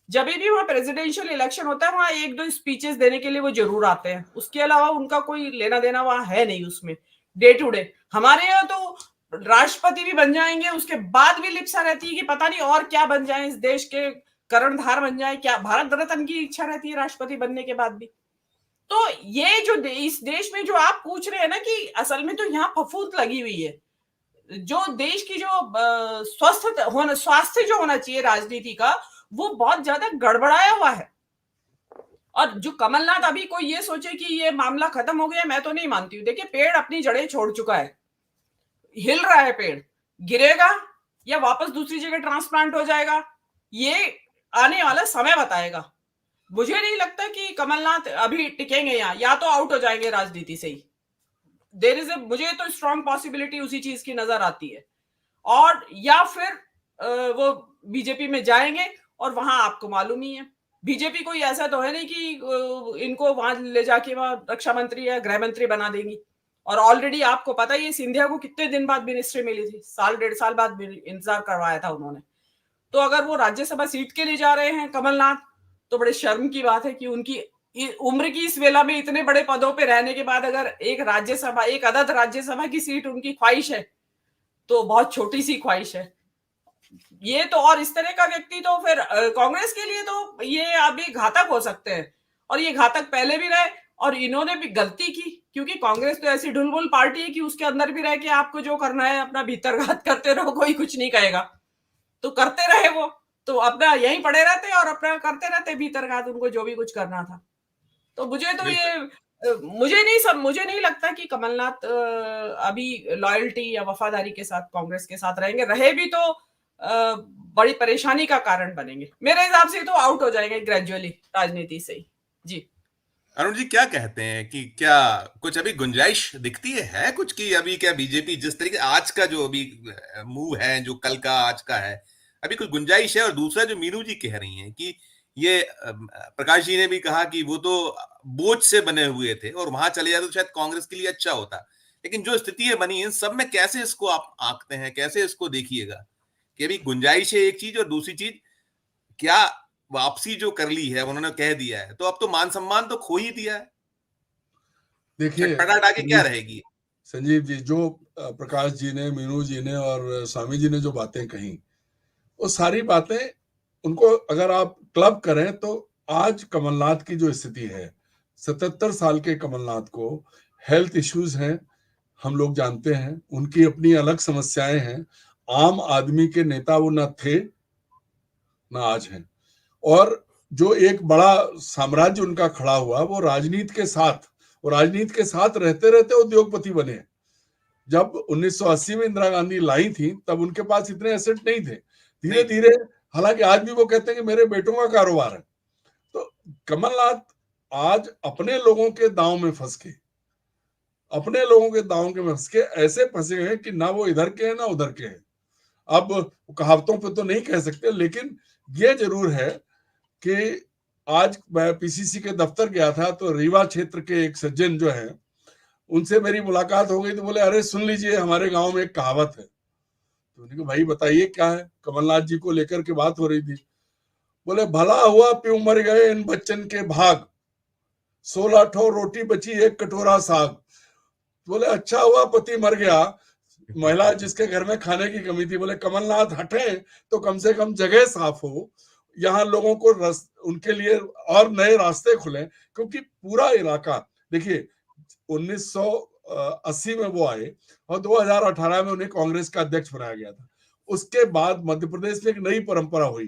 जब भी वहां प्रेसिडेंशियल इलेक्शन होता है वहां 1-2 स्पीचेस देने के लिए वो जरूर आते हैं, उसके अलावा उनका कोई लेना देना वहां है नहीं उसमें डे टू डे। हमारे यहाँ तो राष्ट्रपति भी बन जाएंगे, उसके बाद भी लिप्सा रहती है कि पता नहीं और क्या बन जाए, इस देश के कर्णधार बन जाए, क्या भारत रत्न की इच्छा रहती है राष्ट्रपति बनने के बाद भी। तो ये जो इस देश में जो आप पूछ रहे हैं ना कि असल में तो यहाँ फफूंद लगी हुई है। जो देश की जो स्वास्थ्य जो होना चाहिए राजनीति का, वो बहुत ज्यादा गड़बड़ाया हुआ है। और जो कमलनाथ अभी कोई ये सोचे कि ये मामला खत्म हो गया, मैं तो नहीं मानती हूँ। देखिए पेड़ अपनी जड़ें छोड़ चुका है, हिल रहा है पेड़, गिरेगा या वापस दूसरी जगह ट्रांसप्लांट हो जाएगा, ये आने वाला समय बताएगा। मुझे नहीं लगता कि कमलनाथ अभी टिकेंगे यहाँ, या तो आउट हो जाएंगे राजनीति से ही। देर इज मुझे तो स्ट्रॉन्ग पॉसिबिलिटी उसी चीज की नजर आती है, और या फिर वो बीजेपी में जाएंगे, और वहां आपको मालूम ही है बीजेपी कोई ऐसा तो है नहीं कि इनको वहां ले जाके वहां रक्षा मंत्री या गृह मंत्री बना देंगी। और ऑलरेडी आपको पता ही है सिंधिया को कितने दिन बाद मिनिस्ट्री मिली थी, साल 1.5 साल बाद इंतजार करवाया था उन्होंने। तो अगर वो राज्यसभा सीट के लिए जा रहे हैं कमलनाथ, तो बड़े शर्म की बात है कि उनकी उम्र की इस वेला में इतने बड़े पदों पे रहने के बाद अगर एक राज्यसभा, एक अदद राज्यसभा की सीट उनकी ख्वाहिश है, तो बहुत छोटी सी ख्वाहिश है ये तो। और इस तरह का व्यक्ति तो फिर कांग्रेस के लिए तो ये अभी घातक हो सकते हैं, और ये घातक पहले भी रहे, और इन्होंने भी गलती की, क्योंकि कांग्रेस तो ऐसी ढुलमुल पार्टी है कि उसके अंदर भी रह के आपको जो करना है अपना भीतरघात करते रहो, कोई कुछ नहीं कहेगा, तो करते रहे वो, तो अपना यहीं पड़े रहते और अपना करते रहते भीतरघात, उनको जो भी कुछ करना था। तो मुझे तो ये मुझे नहीं लगता कि कमलनाथ अभी लॉयल्टी या वफादारी के साथ कांग्रेस के साथ रहेंगे, रहे भी तो बड़ी परेशानी का कारण बनेंगे। मेरे हिसाब से तो आउट हो जाएंगे ग्रेजुअली राजनीति से ही। जी अरुण जी, क्या कहते हैं कि क्या कुछ अभी गुंजाइश दिखती है कुछ की अभी, क्या बीजेपी जिस तरीके आज का जो अभी मूव है, जो कल का आज का है, अभी कुछ गुंजाइश है? और दूसरा जो मीनू जी कह रही हैं कि ये प्रकाश जी ने भी कहा कि वो तो बोझ से बने हुए थे और वहां चले जाते तो शायद कांग्रेस के लिए अच्छा होता, लेकिन जो स्थिति बनी इन सब में कैसे इसको आप आंकते हैं, कैसे इसको देखिएगा कि अभी गुंजाइश है एक चीज, और दूसरी चीज क्या वापसी जो कर ली है उन्होंने कह दिया है, तो अब तो मान सम्मान तो खो ही दिया है, देखिए चटपटा आगे क्या रहेगी? संजीव जी, जो प्रकाश जी ने, मीनू जी ने और स्वामी जी ने जो बातें कही, वो सारी बातें उनको अगर आप क्लब करें तो आज कमलनाथ की जो स्थिति है, 77 साल के कमलनाथ को हेल्थ इश्यूज हैं, हम लोग जानते हैं, उनकी अपनी अलग समस्याएं हैं, आम आदमी के नेता वो न थे न आज हैं, और जो एक बड़ा साम्राज्य उनका खड़ा हुआ वो राजनीति के साथ रहते रहते उद्योगपति बने। जब 1980 में इंदिरा गांधी लाई थी तब उनके पास इतने एसेट नहीं थे, धीरे धीरे, हालांकि आज भी वो कहते हैं कि मेरे बेटों का कारोबार है। तो कमलनाथ आज अपने लोगों के दांव में फंस के ऐसे फंसे हैं कि ना वो इधर के हैं ना उधर के हैं। अब कहावतों पे तो नहीं कह सकते, लेकिन ये जरूर है कि आज मैं पीसीसी के दफ्तर गया था तो रीवा क्षेत्र के एक सज्जन जो है उनसे मेरी मुलाकात हो गई, तो बोले अरे सुन लीजिए हमारे गांव में एक कहावत है। तो उन्होंने कहा भाई बताइए क्या है। कमलनाथ जी को लेकर के बात हो रही थी। बोले भला हुआ प्यों मर गए इन बच्चन के भाग, 16 ठो रोटी बची 1 कटोरा साग। बोले अच्छा हुआ पति मर गया, महिला जिसके घर में खाने की कमी थी। बोले कमलनाथ हटे तो कम से कम जगह साफ हो, यहाँ लोगों को उनके लिए और नए रास्ते खुले, क्योंकि पूरा इलाका, देखिए 1980 में वो आए और 2018 में उन्हें कांग्रेस का अध्यक्ष बनाया गया था। उसके बाद मध्य प्रदेश में एक नई परंपरा हुई,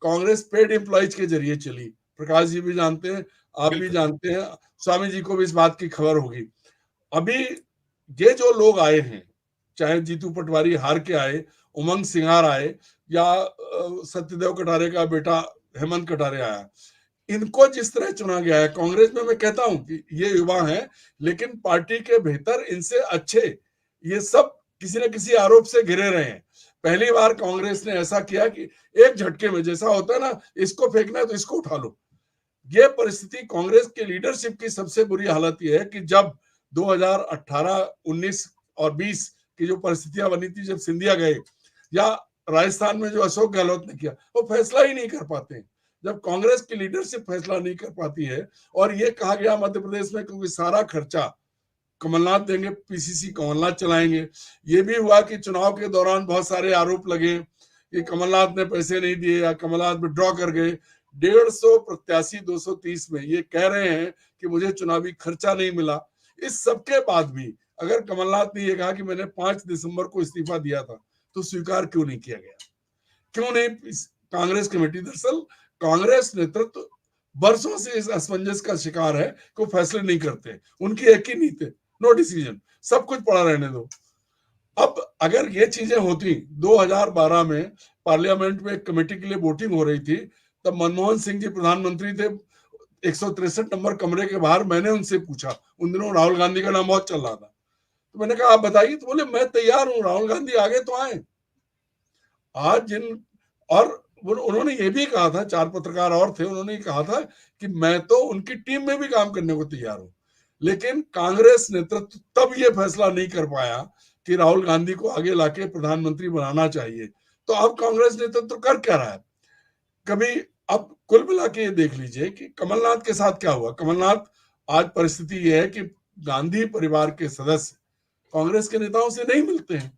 कांग्रेस पेड एम्प्लॉइज के जरिए चली। प्रकाश जी भी जानते हैं, आप भी जानते हैं, स्वामी जी को भी इस बात की खबर होगी। अभी ये जो लोग आए हैं, चाहे जीतू पटवारी हार के आए, उमंग सिंघार आए, या सत्यदेव कटारे का बेटा हेमंत कटारे आया, इनको जिस तरह चुना गया है कांग्रेस में, मैं कहता हूं कि ये युवा हैं लेकिन पार्टी के भीतर इनसे अच्छे, ये सब किसी न किसी आरोप से घिरे रहे हैं। पहली बार कांग्रेस ने ऐसा किया कि एक झटके में, जैसा होता है ना, इसको फेंकना है तो इसको उठा लो। ये परिस्थिति कांग्रेस के लीडरशिप की सबसे बुरी हालत यह है कि जब 2018, 19 और 20 की जो परिस्थितियां बनी थी, जब सिंधिया गए, या राजस्थान में जो अशोक गहलोत ने किया, वो फैसला ही नहीं कर पाते। जब कांग्रेस की लीडरशिप फैसला नहीं कर पाती है, और ये कहा गया मध्य प्रदेश में क्योंकि सारा खर्चा कमलनाथ देंगे, पीसीसी कमलनाथ चलाएंगे। ये भी हुआ कि चुनाव के दौरान बहुत सारे आरोप लगे कि कमलनाथ ने पैसे नहीं दिए या कमलनाथ विड्रॉ कर गए। 150 प्रत्याशी 230 में ये कह रहे हैं कि मुझे चुनावी खर्चा नहीं मिला। इस सबके बाद भी अगर कमलनाथ ने ये कहा कि मैंने 5 दिसंबर को इस्तीफा दिया था, तो स्वीकार क्यों नहीं किया गया? क्यों नहीं? कांग्रेस कमेटी, दरअसल कांग्रेस नेतृत्व वर्षों से इस असमंजस का शिकार है कि फैसले नहीं करते। उनकी एक ही नीति, नो डिसीजन, सब कुछ पड़ा रहने दो। अब अगर ये चीजें होती, 2012 में पार्लियामेंट में एक कमेटी के लिए वोटिंग हो रही थी, तब मनमोहन सिंह जी प्रधानमंत्री थे, 163 नंबर कमरे के बाहर मैंने उनसे पूछा, उन दिनों राहुल गांधी का नाम बहुत चल रहा था, तो मैंने कहा आप बताइए, तो बोले मैं तैयार हूं, राहुल गांधी आगे तो आए। आज जिन और उन्होंने ये भी कहा था, 4 पत्रकार और थे, उन्होंने कहा था कि मैं तो उनकी टीम में भी काम करने को तैयार हूं, लेकिन कांग्रेस नेतृत्व तब ये फैसला नहीं कर पाया कि राहुल गांधी को आगे लाके प्रधानमंत्री बनाना चाहिए। तो अब कांग्रेस नेतृत्व कर क्या रहा है? कभी अब कुल मिला के ये देख लीजिए कि कमलनाथ के साथ क्या हुआ। कमलनाथ, आज परिस्थिति ये है कि गांधी परिवार के सदस्य कांग्रेस के नेताओं से नहीं मिलते हैं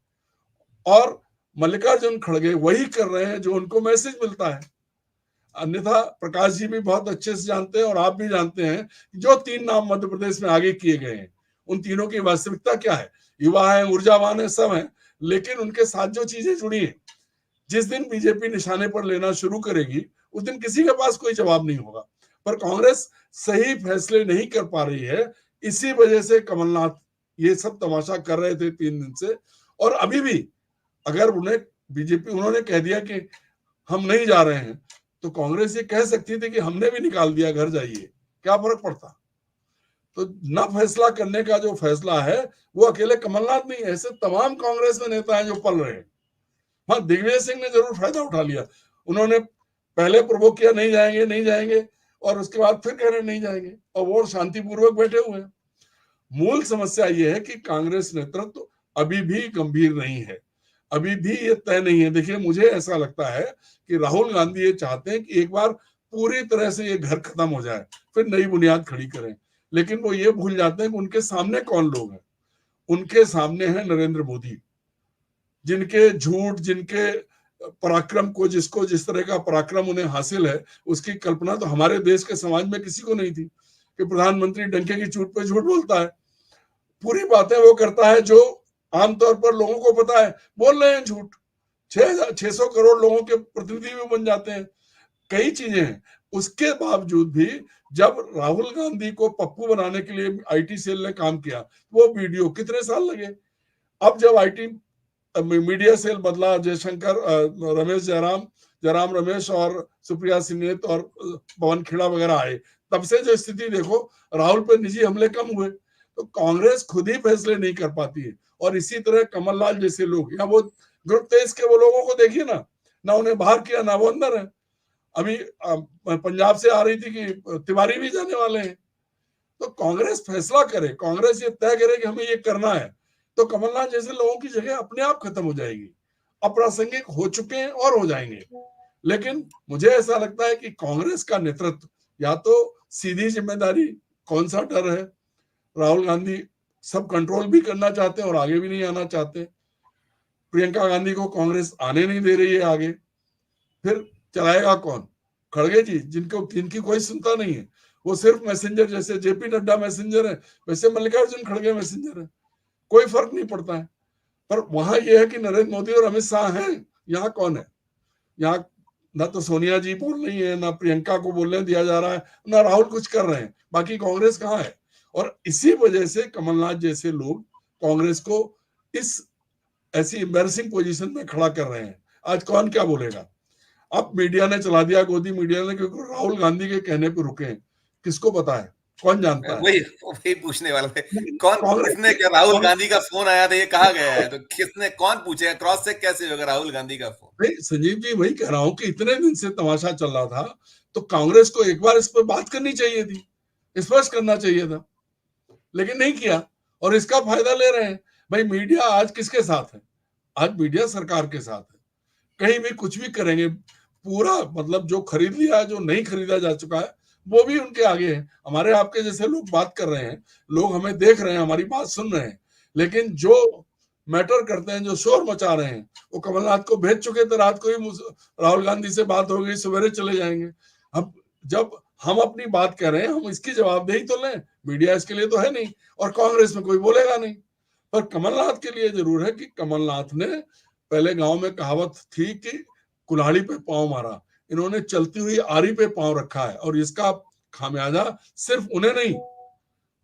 और मल्लिकार्जुन खड़गे वही कर रहे हैं जो उनको मैसेज मिलता है। अन्यथा प्रकाश जी भी बहुत अच्छे से जानते हैं और आप भी जानते हैं जो 3 नाम मध्य प्रदेश में आगे किए गए हैं, उन तीनों की वास्तविकता क्या है। युवा है, ऊर्जावान है, सब है, लेकिन उनके साथ जो चीजें जुड़ी हैं, जिस दिन बीजेपी निशाने पर लेना शुरू करेगी उस दिन किसी के पास कोई जवाब नहीं होगा। पर कांग्रेस सही फैसले नहीं कर पा रही है, इसी वजह से कमलनाथ ये सब तमाशा कर रहे थे 3 दिन से। और अभी भी अगर उन्हें बीजेपी, उन्होंने कह दिया कि हम नहीं जा रहे हैं, तो कांग्रेस ये कह सकती थी कि हमने भी निकाल दिया, घर जाइए, क्या फर्क पड़ता। तो न फैसला करने का जो फैसला है वो अकेले कमलनाथ नहीं है, ऐसे तमाम कांग्रेस में नेता हैं जो पल रहे हैं। हाँ, दिग्विजय सिंह ने जरूर फायदा उठा लिया, उन्होंने पहले प्रवोक किया नहीं जाएंगे नहीं जाएंगे, और उसके बाद फिर कह रहे नहीं जाएंगे, और वो शांतिपूर्वक बैठे हुए हैं। मूल समस्या ये है कि कांग्रेस नेतृत्व अभी भी गंभीर नहीं है, अभी भी ये तय नहीं है। देखिए, मुझे ऐसा लगता है कि राहुल गांधी ये चाहते हैं कि एक बार पूरी तरह से ये घर खत्म हो जाए, फिर नई बुनियाद खड़ी करें, लेकिन वो ये भूल जाते हैं कि उनके सामने कौन लोग हैं। उनके सामने है नरेंद्र मोदी, जिनके झूठ, जिनके पराक्रम को, जिसको जिस तरह का पराक्रम उन्हें हासिल है, उसकी कल्पना तो हमारे देश के समाज में किसी को नहीं थी कि प्रधानमंत्री डंके की चोट पे झूठ बोलता है। पूरी बातें वो करता है जो आमतौर पर लोगों को पता है, बोल रहे हैं झूठ। 600 करोड़ लोगों के प्रतिनिधि भी बन जाते हैं, कई चीजें हैं। उसके बावजूद भी जब राहुल गांधी को पप्पू बनाने के लिए आईटी सेल ने काम किया, वो वीडियो कितने साल लगे। अब जब आईटी मीडिया सेल बदला, जयशंकर, रमेश जयराम रमेश और सुप्रिया सिन्नेत और पवन खेड़ा वगैरह आए, तब से जो स्थिति देखो, राहुल पर निजी हमले कम हुए। तो कांग्रेस खुद ही फैसले नहीं कर पाती है, और इसी तरह कमललाल जैसे लोग, या वो ग्रुप तेज के वो लोगों को देखिए ना उन्हें बाहर किया ना वो अंदर है। अभी पंजाब से आ रही थी कि तिवारी भी जाने वाले हैं। तो कांग्रेस फैसला करे, कांग्रेस ये तय करे कि हमें ये करना है, तो कमलनाथ जैसे लोगों की जगह अपने आप खत्म हो जाएगी। अप्रासंगिक हो चुके हैं और हो जाएंगे। लेकिन मुझे ऐसा लगता है कि कांग्रेस का नेतृत्व या तो सीधी जिम्मेदारी, कौन सा डर है, राहुल गांधी सब कंट्रोल भी करना चाहते हैं और आगे भी नहीं आना चाहते। प्रियंका गांधी को कांग्रेस आने नहीं दे रही है आगे, फिर चलाएगा कौन? खड़गे जी, जिनकी कोई सुनता नहीं है, वो सिर्फ मैसेंजर, जैसे जेपी नड्डा मैसेंजर है वैसे मल्लिकार्जुन खड़गे मैसेंजर है, कोई फर्क नहीं पड़ता है। पर वहां यह है कि नरेंद्र मोदी और अमित शाह हैं, यहाँ कौन है? यहाँ ना तो सोनिया जी बोल रही है, ना प्रियंका को बोलने दिया जा रहा है, ना राहुल कुछ कर रहे हैं, बाकी कांग्रेस कहाँ है? और इसी वजह से कमलनाथ जैसे लोग कांग्रेस को इस ऐसी एम्बैरेसिंग पोजीशन में खड़ा कर रहे हैं। आज कौन क्या बोलेगा? अब मीडिया ने चला दिया, गोदी मीडिया ने, क्योंकि राहुल गांधी के कहने पे रुके हैं। किसको पता है, कौन जानता है? वही पूछने वाला थे, किसने क्या, राहुल गांधी का फोन आया था, ये कहा गया है, तो किसने, कौन पूछेगा? क्रॉस चेक कैसे होगा राहुल गांधी का फोन? नहीं संजीव जी, वही कह रहा हूं कि इतने दिन से तमाशा चल रहा था, तो कांग्रेस को एक बार इस पर बात करनी चाहिए थी, स्पष्ट करना चाहिए था, लेकिन नहीं किया, और इसका फायदा ले रहे हैं। भाई मीडिया आज किसके साथ है? आज मीडिया सरकार के साथ है। कहीं भी कुछ भी करेंगे, पूरा मतलब जो खरीद लिया, जो नहीं खरीदा जा चुका है, वो भी उनके आगे है। हमारे आपके जैसे लोग बात कर रहे हैं, लोग हमें देख रहे हैं, हमारी बात सुन रहे हैं, लेकिन जो मैटर करते हैं, जो शोर मचा रहे हैं, वो कमलनाथ को भेज चुके थे। रात को ही राहुल गांधी से बात हो गई, सवेरे चले जाएंगे। अब जब हम अपनी बात कह रहे हैं, हम इसकी जवाबदेही तो लें, मीडिया इसके लिए तो है नहीं, और कांग्रेस में कोई बोलेगा नहीं। पर कमलनाथ के लिए जरूर है कि कमलनाथ ने, पहले गांव में कहावत थी कि कुल्हाड़ी पे पांव मारा, इन्होंने चलती हुई आरी पे पांव रखा है, और इसका खामियाजा सिर्फ उन्हें नहीं,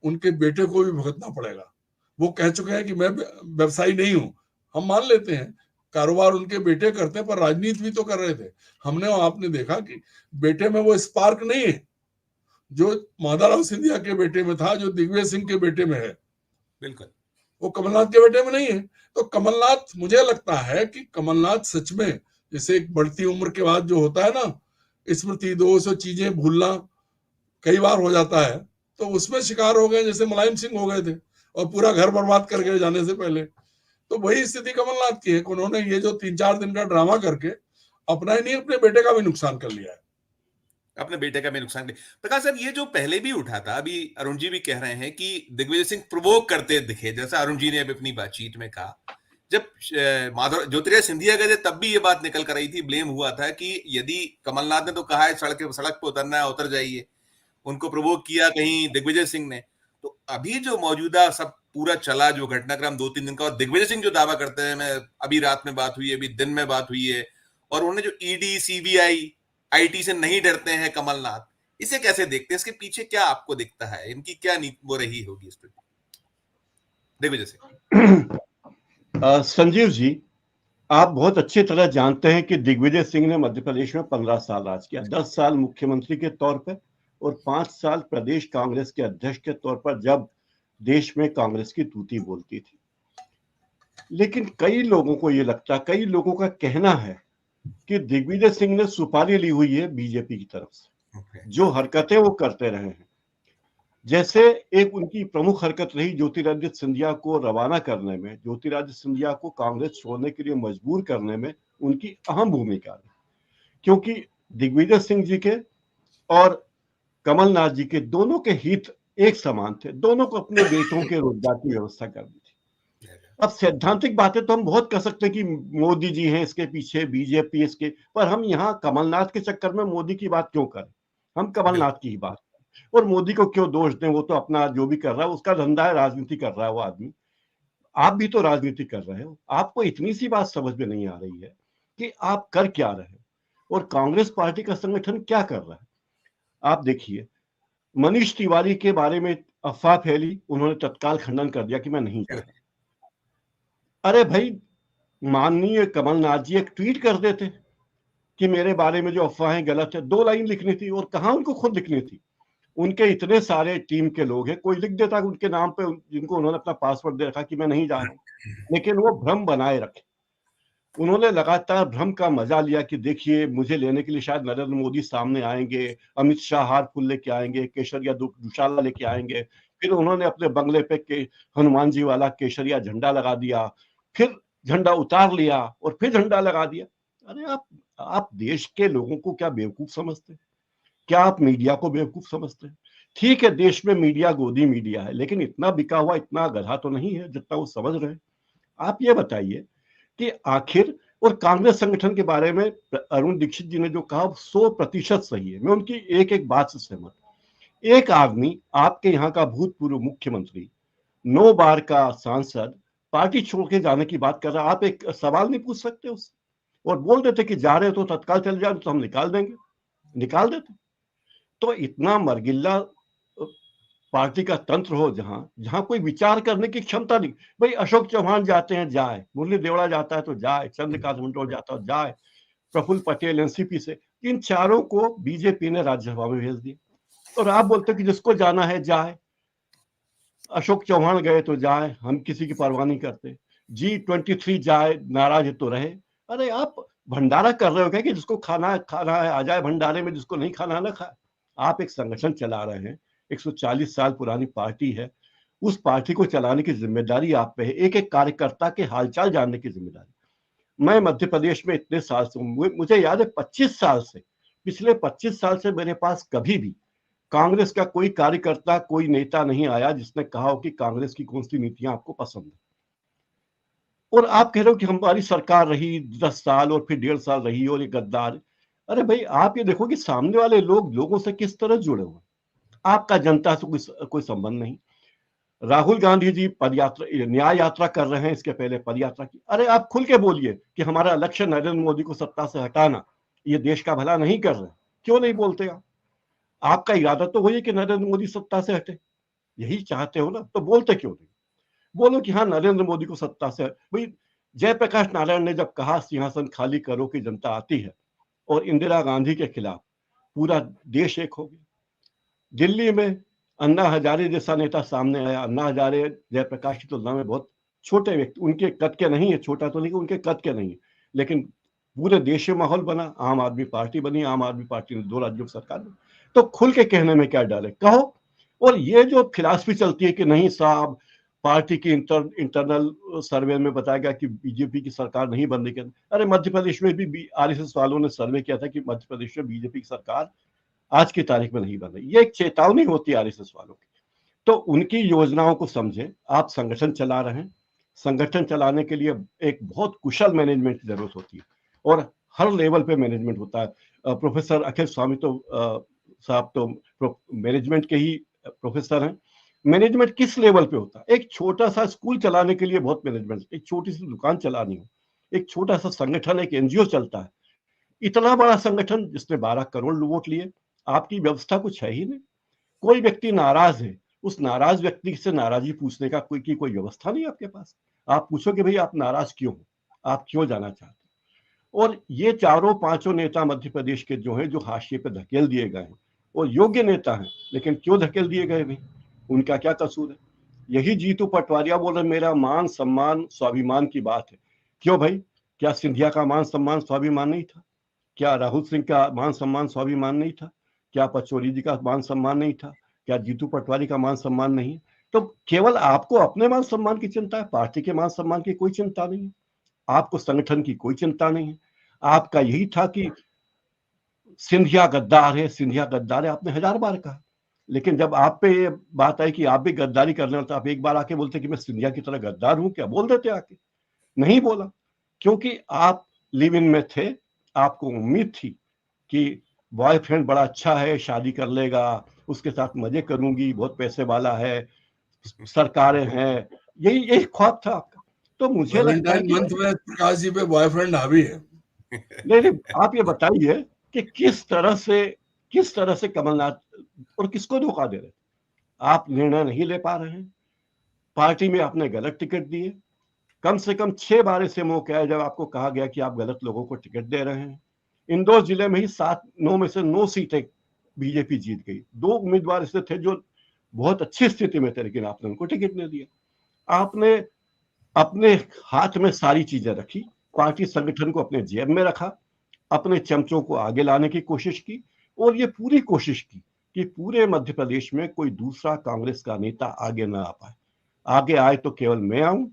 उनके बेटे को भी भुगतना पड़ेगा। वो कह चुके हैं कि मैं व्यवसायी नहीं हूं। हम मान लेते हैं, कारोबार उनके बेटे करते हैं, पर राजनीति भी तो कर रहे थे। हमने और आपने देखा कि बेटे में वो स्पार्क नहीं है जो माधवराव सिंधिया के बेटे में था, जो दिग्विजय सिंह के बेटे में है, बिल्कुल। वो कमलनाथ के बेटे में नहीं है। तो कमलनाथ, मुझे लगता है कि कमलनाथ सच में, जैसे एक बढ़ती उम्र के बाद जो होता है ना, स्मृति दोष और चीजें भूलना कई बार हो जाता है, तो उसमें शिकार हो गए, जैसे मुलायम सिंह हो गए थे और पूरा घर बर्बाद कर गए जाने से पहले। तो वही स्थिति कमलनाथ की है कि उन्होंने ये जो 3-4 दिन का ड्रामा करके अपना ही नहीं, अपने बेटे का भी नुकसान कर लिया है। अपने बेटे का भी नुकसान। प्रकाश साहब, ये जो पहले भी उठा था, अभी अरुण जी भी कह रहे हैं कि दिग्विजय सिंह प्रोवोक करते दिखे, जैसा अरुण जी ने अभी अपनी बातचीत में कहा। जब माधव ज्योतिरादित्य सिंधिया गए थे तब भी ये बात निकल कर आई थी, ब्लेम हुआ था कि यदि कमलनाथ ने तो कहा है सड़क पे उतरना है, उतर जाइए, उनको प्रोवोक किया कहीं दिग्विजय सिंह ने। तो अभी जो मौजूदा सब पूरा चला जो घटनाक्रम 2-3 दिन का, और दिग्विजय सिंह जो दावा करते हैं, मैं अभी रात में बात हुई है, अभी दिन में बात हुई है, और उन्होंने जो ईडी सीबीआई आईटी से नहीं डरते हैं कमलनाथ, इसे कैसे देखते हैं? इसके पीछे क्या आपको दिखता है, इनकी क्या वो रही होगी इस पर? दिग्विजय सिंह। संजीव जी, आप बहुत अच्छी तरह जानते हैं कि दिग्विजय सिंह ने मध्य प्रदेश में 15 साल राज किया, 10 साल मुख्यमंत्री के तौर पर और 5 साल प्रदेश कांग्रेस के अध्यक्ष के तौर पर, जब देश में कांग्रेस की तूती बोलती थी। लेकिन कई लोगों को ये लगता, कई लोगों का कहना है कि दिग्विजय सिंह ने सुपारी ली हुई है बीजेपी की तरफ से, जो हरकतें वो करते रहे हैं। जैसे एक उनकी प्रमुख हरकत रही ज्योतिरादित्य सिंधिया को रवाना करने में, ज्योतिरादित्य सिंधिया को कांग्रेस छोड़ने के लिए मजबूर करने में उनकी अहम भूमिका रही, क्योंकि दिग्विजय सिंह जी के और कमलनाथ जी के दोनों के हित एक समान थे, दोनों को अपने बेटों के रोजगार की व्यवस्था करनी थी। अब सैद्धांतिक बातें तो हम बहुत कर सकते हैं कि मोदी जी हैं इसके पीछे, बीजेपी इसके, पर हम यहाँ कमलनाथ के चक्कर में मोदी की बात क्यों करें? हम कमलनाथ की ही बात करें और मोदी को क्यों दोष दें? वो तो अपना जो भी कर रहा है, उसका धंधा है, राजनीति कर रहा है वो आदमी। आप भी तो राजनीति कर रहे हो, आपको इतनी सी बात समझ में नहीं आ रही है कि आप कर क्या रहे हो और कांग्रेस पार्टी का संगठन क्या कर रहा है। आप देखिए, मनीष तिवारी के बारे में अफवाह फैली, उन्होंने तत्काल खंडन कर दिया कि मैं नहीं जा रहा। अरे भाई, माननीय कमलनाथ जी एक ट्वीट कर देते कि मेरे बारे में जो अफवाहें गलत है, 2 लाइन लिखनी थी, और कहां उनको खुद लिखनी थी? उनके इतने सारे टीम के लोग हैं, कोई लिख देता उनके नाम पे, जिनको उन्होंने अपना पासवर्ड दे रखा कि मैं नहीं जा रहा हूं, लेकिन वो भ्रम बनाए रखे। उन्होंने लगातार भ्रम का मजा लिया कि देखिए मुझे लेने के लिए शायद नरेंद्र मोदी सामने आएंगे, अमित शाह हार फूल लेके आएंगे, केसरिया दुशाला लेके आएंगे। फिर उन्होंने अपने बंगले पे के हनुमान जी वाला केसरिया झंडा लगा दिया, फिर झंडा उतार लिया और फिर झंडा लगा दिया। अरे आप देश के लोगों को क्या बेवकूफ समझते हैं? क्या आप मीडिया को बेवकूफ समझते हैं? ठीक है, देश में मीडिया गोदी मीडिया है, लेकिन इतना बिका हुआ, इतना गधा तो नहीं है जितना वो समझ रहे हैं। आप ये बताइए कि आखिर, और कांग्रेस संगठन के बारे में अरुण दीक्षित जी ने जो कहा 100% सही है, मैं उनकी एक एक बात से सहमत। एक आदमी, आपके यहाँ का भूतपूर्व मुख्यमंत्री, 9 बार का सांसद, पार्टी छोड़ के जाने की बात कर रहा है, आप एक सवाल नहीं पूछ सकते उससे और बोल देते कि जा रहे हो तो तत्काल चले जाओ, तो हम निकाल देंगे, निकाल देते। तो इतना मरगिल्ला पार्टी का तंत्र हो जहां जहां कोई विचार करने की क्षमता नहीं। भाई अशोक चौहान जाते हैं, जाए, मुरली देवड़ा जाता है तो जाए, चंद्रकांत मंडोल जाता है जाए, प्रफुल्ल पटेल एनसीपी से, इन चारों को बीजेपी ने राज्यसभा में भेज दिया और आप बोलते कि जिसको जाना है जाए। अशोक चौहान गए तो जाए, हम किसी की परवाह नहीं करते। G23 जाए, नाराज है तो रहे। अरे आप भंडारा कर रहे हो क्या कि जिसको खाना है आ जाए भंडारे में, जिसको नहीं खाना ना खाए? आप एक संगठन चला रहे हैं, 140 साल पुरानी पार्टी है, उस पार्टी को चलाने की जिम्मेदारी आप पे है, एक एक कार्यकर्ता के हालचाल जानने की जिम्मेदारी। मैं मध्य प्रदेश में इतने साल से, मुझे याद है 25 साल से, पिछले 25 साल से मेरे पास कभी भी कांग्रेस का कोई कार्यकर्ता, कोई नेता नहीं आया जिसने कहा हो कि कांग्रेस की कौन सी नीतियां आपको पसंद है। और आप कह रहे हो कि हमारी सरकार रही 10 साल और फिर 1.5 साल रही और ये गद्दार। अरे भाई, आप ये देखो कि सामने वाले लोग लोगों से किस तरह जुड़े हुए, आपका जनता से कोई संबंध नहीं। राहुल गांधी जी पदयात्रा, न्याय यात्रा कर रहे हैं, इसके पहले पदयात्रा की। अरे आप खुल के बोलिए कि हमारा लक्ष्य नरेंद्र मोदी को सत्ता से हटाना, ये देश का भला नहीं कर रहे। क्यों नहीं बोलते आप? आपका इरादा तो वही है कि नरेंद्र मोदी सत्ता से हटे, यही चाहते हो ना, तो बोलते क्यों नहीं? बोलो कि हाँ, नरेंद्र मोदी को सत्ता से। भाई, जयप्रकाश नारायण ने जब कहा सिंहासन खाली करो कि जनता आती है, और इंदिरा गांधी के खिलाफ पूरा देश एक हो गया। दिल्ली में अन्ना हजारे जैसा नेता सामने आया। अन्ना हजारे जयप्रकाश की तुलना में बहुत छोटे व्यक्ति, उनके कद के नहीं है, छोटा तो नहीं, उनके कद के नहीं है, लेकिन पूरे देश में माहौल बना, आम आदमी पार्टी बनी, आम आदमी पार्टी ने 2 राज्यों की सरकार बनी। तो खुल के कहने में क्या डर है, कहो। और ये जो फिलॉसफी चलती है कि नहीं साहब, पार्टी की इंटरनल सर्वे में बताया गया कि बीजेपी की सरकार नहीं बनने के, अरे मध्य प्रदेश में भी आरएसएस वालों ने सर्वे किया था कि मध्य प्रदेश में बीजेपी की सरकार आज की तारीख में नहीं बन रही। ये एक चेतावनी होती है आरएसएस वालों की। तो उनकी योजनाओं को समझे। आप संगठन चला रहे हैं, संगठन चलाने के लिए एक बहुत कुशल मैनेजमेंट की जरूरत होती है और हर लेवल पे मैनेजमेंट होता है। प्रोफेसर अखिल स्वामी तो साहब तो मैनेजमेंट के ही प्रोफेसर हैं। मैनेजमेंट किस लेवल पे होता है? एक छोटा सा स्कूल चलाने के लिए बहुत मैनेजमेंट, एक छोटी सी दुकान चलानी हो, एक छोटा सा संगठन, एक एनजीओ चलता है, इतना बड़ा संगठन जिसने 12 करोड़ वोट लिए, आपकी व्यवस्था कुछ है ही नहीं। कोई व्यक्ति नाराज है, उस नाराज व्यक्ति से नाराजगी पूछने का कोई व्यवस्था नहीं आपके पास। आप पूछोगे भाई आप नाराज क्यों हो, आप क्यों जाना चाहते हो? और ये चारों पांचों नेता मध्य प्रदेश के जो हैं, जो हाशिए पे धकेल दिए गए हैं, और योग्य नेता हैं, लेकिन क्यों धकेल दिए गए भाई? उनका क्या कसूर है? यही जीतू पटवारिया बोल रहे मेरा मान सम्मान स्वाभिमान की बात है। क्यों भाई? क्या सिंधिया का मान सम्मान स्वाभिमान नहीं था? क्या राहुल सिंह का मान सम्मान स्वाभिमान नहीं था? क्या पचौरी जी का मान सम्मान नहीं था? क्या जीतू पटवारी का मान सम्मान नहीं है? तो केवल आपको अपने मान सम्मान की चिंता है, पार्टी के मान सम्मान की कोई चिंता नहीं है, आपको संगठन की कोई चिंता नहीं है। आपका यही था कि सिंधिया गद्दार है, सिंधिया गद्दार है, आपने 1000 बार कहा, लेकिन जब आप पे ये बात आई कि आप भी गद्दारी करने वाले, तो आप एक बार आके बोलते कि मैं सिंधिया की तरह गद्दार हूं क्या? बोल देते आके। नहीं बोला, क्योंकि आप लिव इन में थे। आपको उम्मीद थी कि बॉयफ्रेंड बड़ा अच्छा है, शादी कर लेगा, उसके साथ मजे करूंगी, बहुत पैसे वाला है, सरकारें हैं, यही ख्वाब था आपका। तो मुझे लगता है वैलेंटाइन कि मंथ में प्रकाश जी पे बॉयफ्रेंड हावी है। नहीं, आप ये बताइए कि किस तरह से कमलनाथ और किसको धोखा दे रहे? आप निर्णय नहीं ले पा रहे हैं, पार्टी में आपने गलत टिकट दिए। कम से कम 6 बार ऐसे मौके आए जब आपको कहा गया कि आप गलत लोगों को टिकट दे रहे हैं। इंदौर जिले में ही 9 में से 9 सीटें बीजेपी जीत गई। 2 उम्मीदवार ऐसे थे जो बहुत अच्छी स्थिति में थे, लेकिन आपने उनको टिकट नहीं दिया। आपने अपने हाथ में सारी चीजें रखी, पार्टी संगठन को अपने जेब में रखा, अपने चमचों को आगे लाने की कोशिश की, और ये पूरी कोशिश की कि पूरे मध्य प्रदेश में कोई दूसरा कांग्रेस का नेता आगे ना आ पाए। आगे आए तो केवल मैं आऊं,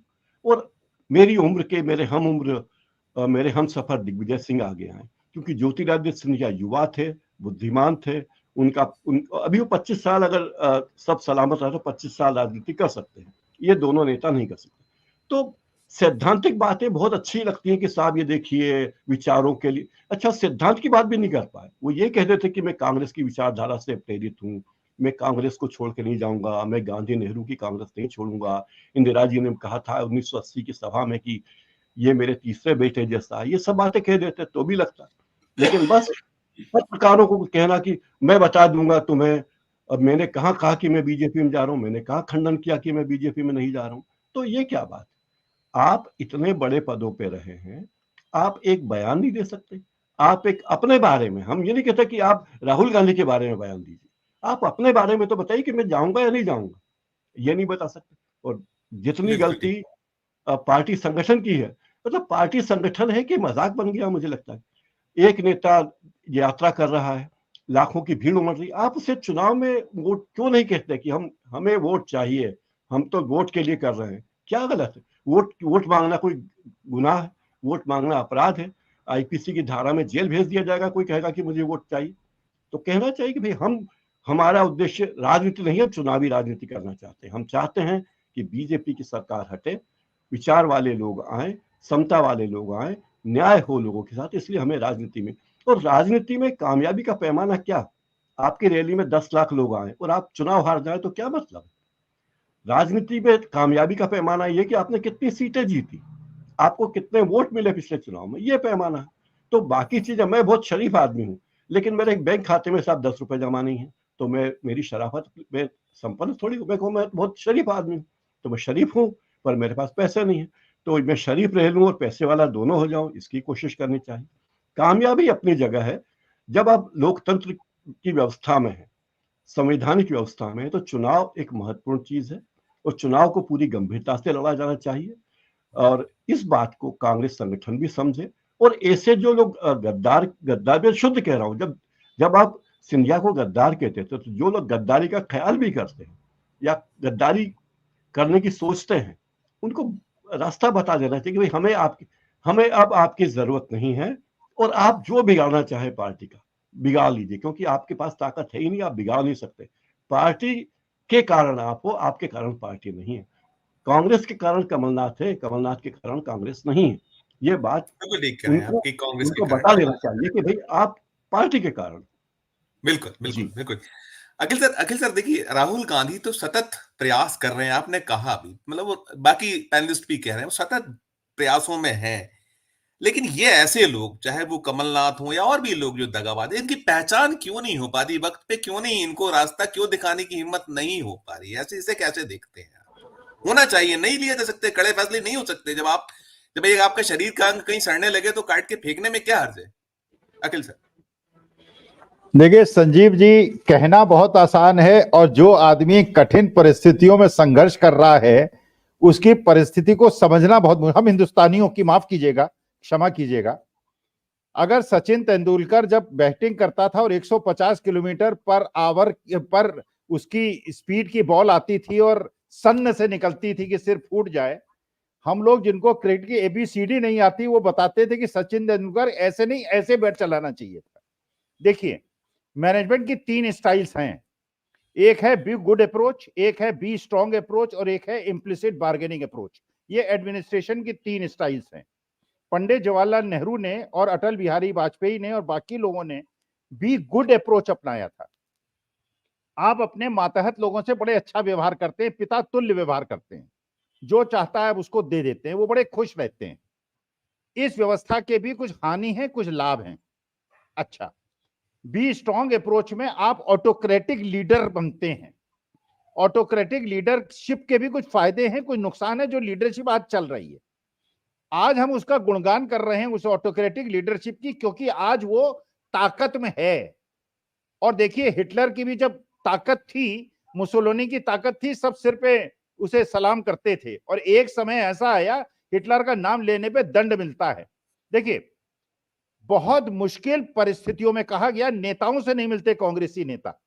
और मेरी उम्र के मेरे हम सफर दिग्विजय सिंह आगे आए, क्योंकि ज्योतिरादित्य सिंधिया युवा थे, बुद्धिमान थे। अभी वो 25 साल अगर सब सलामत रहा तो 25 साल राजनीति कर सकते हैं, ये दोनों नेता नहीं कर सकते। तो सैद्धांतिक बातें बहुत अच्छी लगती हैं कि साहब ये देखिए विचारों के लिए, अच्छा सिद्धांत की बात भी नहीं कर पाए। वो ये कहते थे कि मैं कांग्रेस की विचारधारा से प्रेरित हूँ, मैं कांग्रेस को छोड़ के नहीं जाऊंगा, मैं गांधी नेहरू की कांग्रेस नहीं छोड़ूंगा। इंदिरा जी ने कहा था 1980 की सभा में कि ये मेरे तीसरे बेटे जैसा है। ये सब बातें कह देते तो भी लगता, लेकिन बस पत्रकारों को कहना कि मैं बता दूंगा तुम्हें, अब मैंने कहा कि मैं बीजेपी में जा रहा हूं, मैंने कहा खंडन किया कि मैं बीजेपी में नहीं जा रहा हूं। तो ये क्या बात? आप इतने बड़े पदों पे रहे हैं, आप एक बयान नहीं दे सकते? आप एक अपने बारे में, हम ये नहीं कहते कि आप राहुल गांधी के बारे में बयान दीजिए, आप अपने बारे में तो बताइए कि मैं जाऊंगा या नहीं जाऊंगा, ये नहीं बता सकते। और जितनी गलती पार्टी संगठन की है, मतलब पार्टी संगठन है कि मजाक बन गया मुझे लगता है। एक नेता यात्रा कर रहा है, लाखों की भीड़ उमड़ रही, आप उसे चुनाव में वोट क्यों नहीं कहते कि हमें वोट चाहिए, हम तो वोट के लिए कर रहे हैं? क्या गलत है? वोट मांगना कोई गुनाह है? वोट मांगना अपराध है? आईपीसी की धारा में जेल भेज दिया जाएगा कोई कहेगा कि मुझे वोट चाहिए? तो कहना चाहिए कि भाई हमारा उद्देश्य राजनीति नहीं है, चुनावी राजनीति करना चाहते हैं। हम चाहते हैं कि बीजेपी की सरकार हटे, विचार वाले लोग आए, समता वाले लोग आए, न्याय हो लोगों के साथ, इसलिए हमें राजनीति में। और राजनीति में कामयाबी का पैमाना क्या? आपकी रैली में 10 लाख लोग आए और आप चुनाव हार जाए तो क्या मतलब? राजनीति में कामयाबी का पैमाना ये कि आपने कितनी सीटें जीती, आपको कितने वोट मिले पिछले चुनाव में, ये पैमाना है। तो बाकी चीजें, मैं बहुत शरीफ आदमी हूँ, लेकिन मेरे एक बैंक खाते में साहब 10 रुपए जमा नहीं है, तो मेरी शराफत में संपन्न थोड़ी हूँ। मैं कहूँ मैं बहुत शरीफ आदमी हूँ, तो मैं शरीफ हूँ पर मेरे पास पैसे नहीं है, तो मैं शरीफ रह लूँ और पैसे वाला दोनों हो जाऊं, इसकी कोशिश करनी चाहिए। कामयाबी अपनी जगह है, जब आप लोकतंत्र की व्यवस्था में है, संवैधानिक व्यवस्था में तो चुनाव एक महत्वपूर्ण चीज है और चुनाव को पूरी गंभीरता से लड़ा जाना चाहिए। और इस बात को कांग्रेस संगठन भी समझे। और ऐसे जो लोग गद्दार मैं शुद्ध कह रहा हूं, जब आप सिंधिया को गद्दार कहते थे, तो जो लोग गद्दारी का ख्याल भी करते हैं या गद्दारी करने की सोचते हैं, उनको रास्ता बता देना चाहिए कि भाई हमें अब आपकी जरूरत नहीं है, और आप जो बिगाड़ना चाहे पार्टी का बिगाड़ लीजिए, क्योंकि आपके पास ताकत है ही नहीं, आप बिगाड़ नहीं सकते। पार्टी के कारण आप हो, आपके कारण पार्टी नहीं है। कांग्रेस के कारण कमलनाथ है, कमलनाथ के कारण कांग्रेस नहीं है। ये बात उनको बता देना चाहिए कि भाई आप पार्टी के कारण। बिल्कुल बिल्कुल बिल्कुल। अखिल सर देखिए, राहुल गांधी तो सतत प्रयास कर रहे हैं, आपने कहा भी, मतलब वो बाकी पैनलिस्ट भी कह रहे हैं, वो सतत प्रयासों में हैं। लेकिन ये ऐसे लोग, चाहे वो कमलनाथ हो या और भी लोग जो दगाबाज, इनकी पहचान क्यों नहीं हो पाती, वक्त पे क्यों नहीं, इनको रास्ता क्यों दिखाने की हिम्मत नहीं हो पा रही? ऐसे इसे कैसे देखते हैं? होना चाहिए, नहीं लिए जा सकते, कड़े फैसले नहीं हो सकते। जब एक आपका शरीर का अंग कहीं सड़ने लगे तो काट के फेंकने में क्या हर्ज है? अखिल सर देखिए संजीव जी, कहना बहुत आसान है, और जो आदमी कठिन परिस्थितियों में संघर्ष कर रहा है उसकी परिस्थिति को समझना बहुत, हम हिंदुस्तानियों की, माफ कीजिएगा, क्षमा कीजिएगा, अगर सचिन तेंदुलकर जब बैटिंग करता था और 150 किलोमीटर पर आवर पर उसकी स्पीड की बॉल आती थी और सन्न से निकलती थी कि सिर फूट जाए, हम लोग जिनको क्रिकेट की ABCD नहीं आती वो बताते थे कि सचिन तेंदुलकर ऐसे नहीं, ऐसे बैट चलाना चाहिए था। देखिए, मैनेजमेंट की 3 स्टाइल्स हैं, एक है बी गुड अप्रोच, एक है बी स्ट्रॉन्ग अप्रोच, और एक है इम्प्लिसिट बार्गेनिंग अप्रोच। ये एडमिनिस्ट्रेशन की 3 स्टाइल्स हैं। पंडित जवाहरलाल नेहरू ने और अटल बिहारी वाजपेयी ने और बाकी लोगों ने बी गुड अप्रोच अपनाया था। आप अपने मातहत लोगों से बड़े अच्छा व्यवहार करते हैं, पिता तुल्य व्यवहार करते हैं, जो चाहता है उसको दे देते हैं, वो बड़े खुश रहते हैं। इस व्यवस्था के भी कुछ हानि है, कुछ लाभ हैं। अच्छा, बी स्ट्रॉन्ग अप्रोच में आप ऑटोक्रेटिक लीडर बनते हैं। ऑटोक्रेटिक लीडरशिप के भी कुछ फायदे हैं, कुछ नुकसान है, जो लीडरशिप आज चल रही है। आज हम उसका गुणगान कर रहे हैं, उस ऑटोक्रेटिक लीडरशिप की, क्योंकि आज वो ताकत में है। और देखिए, हिटलर की भी जब ताकत थी, मुसोलिनी की ताकत थी, सब सिर पे उसे सलाम करते थे, और एक समय ऐसा आया हिटलर का नाम लेने पे दंड मिलता है। देखिए, बहुत मुश्किल परिस्थितियों में कहा गया नेताओं से नहीं मिलते कांग्रेसी नेता।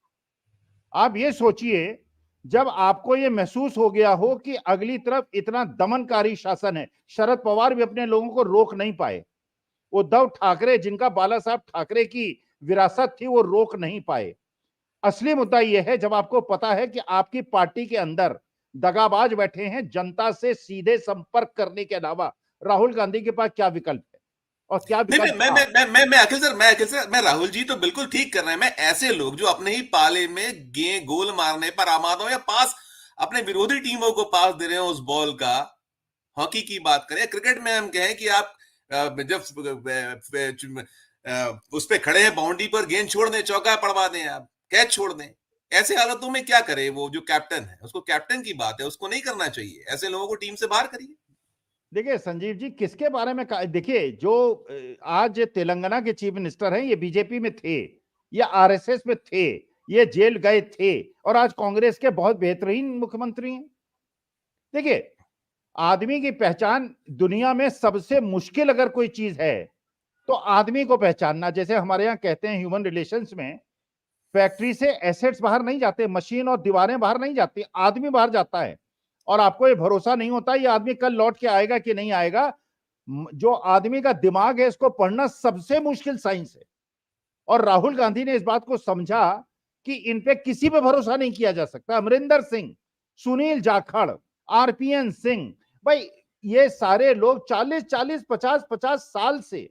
आप ये सोचिए, जब आपको ये महसूस हो गया हो कि अगली तरफ इतना दमनकारी शासन है, शरद पवार भी अपने लोगों को रोक नहीं पाए, उद्धव ठाकरे जिनका बाला साहब ठाकरे की विरासत थी वो रोक नहीं पाए। असली मुद्दा यह है, जब आपको पता है कि आपकी पार्टी के अंदर दगाबाज बैठे हैं, जनता से सीधे संपर्क करने के अलावा राहुल गांधी के पास क्या विकल्प है और क्या विकल्प? मैं अखिल सर, मैं राहुल जी तो बिल्कुल ठीक कर रहे हैं। मैं ऐसे लोग जो अपने ही पाले में गोल मारने पर आमाद हो, या पास अपने विरोधी टीमों को पास दे रहे हो उस बॉल का, हॉकी की बात करें, क्रिकेट में हम कहें कि आप जब उस पे खड़े हैं बाउंड्री पर, गेंद छोड़ दें, चौका पड़वा दें, आप कैच छोड़ दें, ऐसे हालातों में क्या करे वो जो कैप्टन है? उसको कैप्टन की बात है, उसको नहीं करना चाहिए। ऐसे लोगों को टीम से बाहर करिए। देखिए संजीव जी, किसके बारे में देखिए, जो आज तेलंगाना के चीफ मिनिस्टर हैं, ये बीजेपी में थे, ये आरएसएस में थे, ये जेल गए थे, और आज कांग्रेस के बहुत बेहतरीन मुख्यमंत्री हैं। देखिए, आदमी की पहचान दुनिया में सबसे मुश्किल अगर कोई चीज है तो आदमी को पहचानना। जैसे हमारे यहाँ कहते हैं ह्यूमन रिलेशंस में, फैक्ट्री से एसेट्स बाहर नहीं जाते, मशीन और दीवारें बाहर नहीं जाती, आदमी बाहर जाता है। और आपको ये भरोसा नहीं होता ये आदमी कल लौट के आएगा कि नहीं आएगा। जो आदमी का दिमाग है, इसको पढ़ना सबसे मुश्किल साइंस है। और राहुल गांधी ने इस बात को समझा कि इन पे किसी पे भरोसा नहीं किया जा सकता। अमरिंदर सिंह, सुनील जाखड़, आरपीएन सिंह, भाई ये सारे लोग 40-40, 50-50 साल से,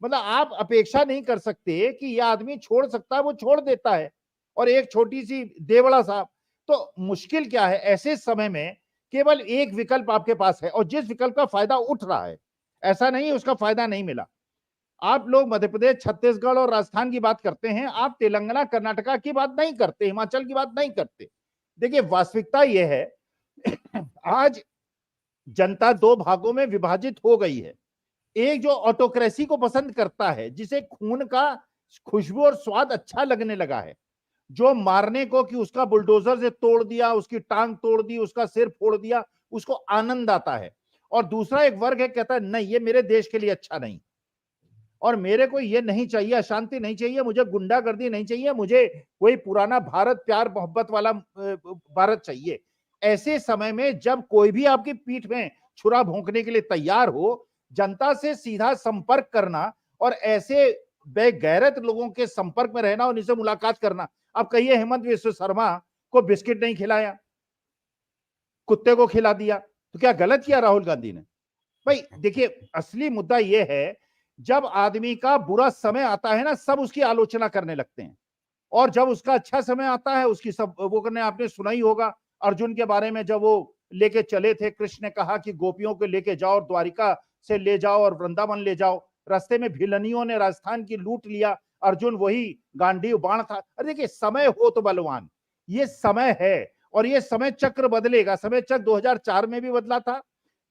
मतलब आप अपेक्षा नहीं कर सकते कि यह आदमी छोड़ सकता है, वो छोड़ देता है। और एक छोटी सी देवड़ा साहब, तो मुश्किल क्या है ऐसे समय में? केवल एक विकल्प आपके पास है, और जिस विकल्प का फायदा उठ रहा है, ऐसा नहीं उसका फायदा नहीं मिला। आप लोग मध्य प्रदेश, छत्तीसगढ़ और राजस्थान की बात करते हैं, आप तेलंगाना, कर्नाटका की बात नहीं करते, हिमाचल की बात नहीं करते। देखिए, वास्तविकता यह है आज जनता 2 भागों में विभाजित हो गई है। एक जो ऑटोक्रेसी को पसंद करता है, जिसे खून का खुशबू और स्वाद अच्छा लगने लगा है, जो मारने को कि उसका बुलडोजर से तोड़ दिया, उसकी टांग तोड़ दी, उसका सिर फोड़ दिया, उसको आनंद आता है। और दूसरा एक वर्ग है कहता है नहीं ये मेरे देश के लिए अच्छा नहीं, और मेरे को ये नहीं चाहिए, अशांति नहीं चाहिए, मुझे गुंडागर्दी नहीं चाहिए, मुझे कोई पुराना भारत प्यार मोहब्बत वाला भारत चाहिए। ऐसे समय में जब कोई भी आपकी पीठ में छुरा भोंकने के लिए तैयार हो, जनता से सीधा संपर्क करना और ऐसे बेगैरत लोगों के संपर्क में रहना और उनसे मुलाकात करना। अब कहिए हेमंत विश्व शर्मा को बिस्किट नहीं खिलाया, कुत्ते को खिला दिया, तो क्या गलत किया राहुल गांधी ने? भाई देखिए, असली मुद्दा यह है जब आदमी का बुरा समय आता है ना, सब उसकी आलोचना करने लगते हैं, और जब उसका अच्छा समय आता है उसकी सब वो करने। आपने सुना ही होगा अर्जुन के बारे में, जब वो लेके चले थे, कृष्ण ने कहा कि गोपियों को लेके जाओ और द्वारिका से ले जाओ और वृंदावन ले जाओ, रास्ते में भिलनियों ने राजस्थान की लूट लिया, अर्जुन वही गांडीव बाण था। अरे देखिए, समय हो तो बलवान, ये समय है और ये समय चक्र बदलेगा। समय चक्र 2004 में भी बदला था,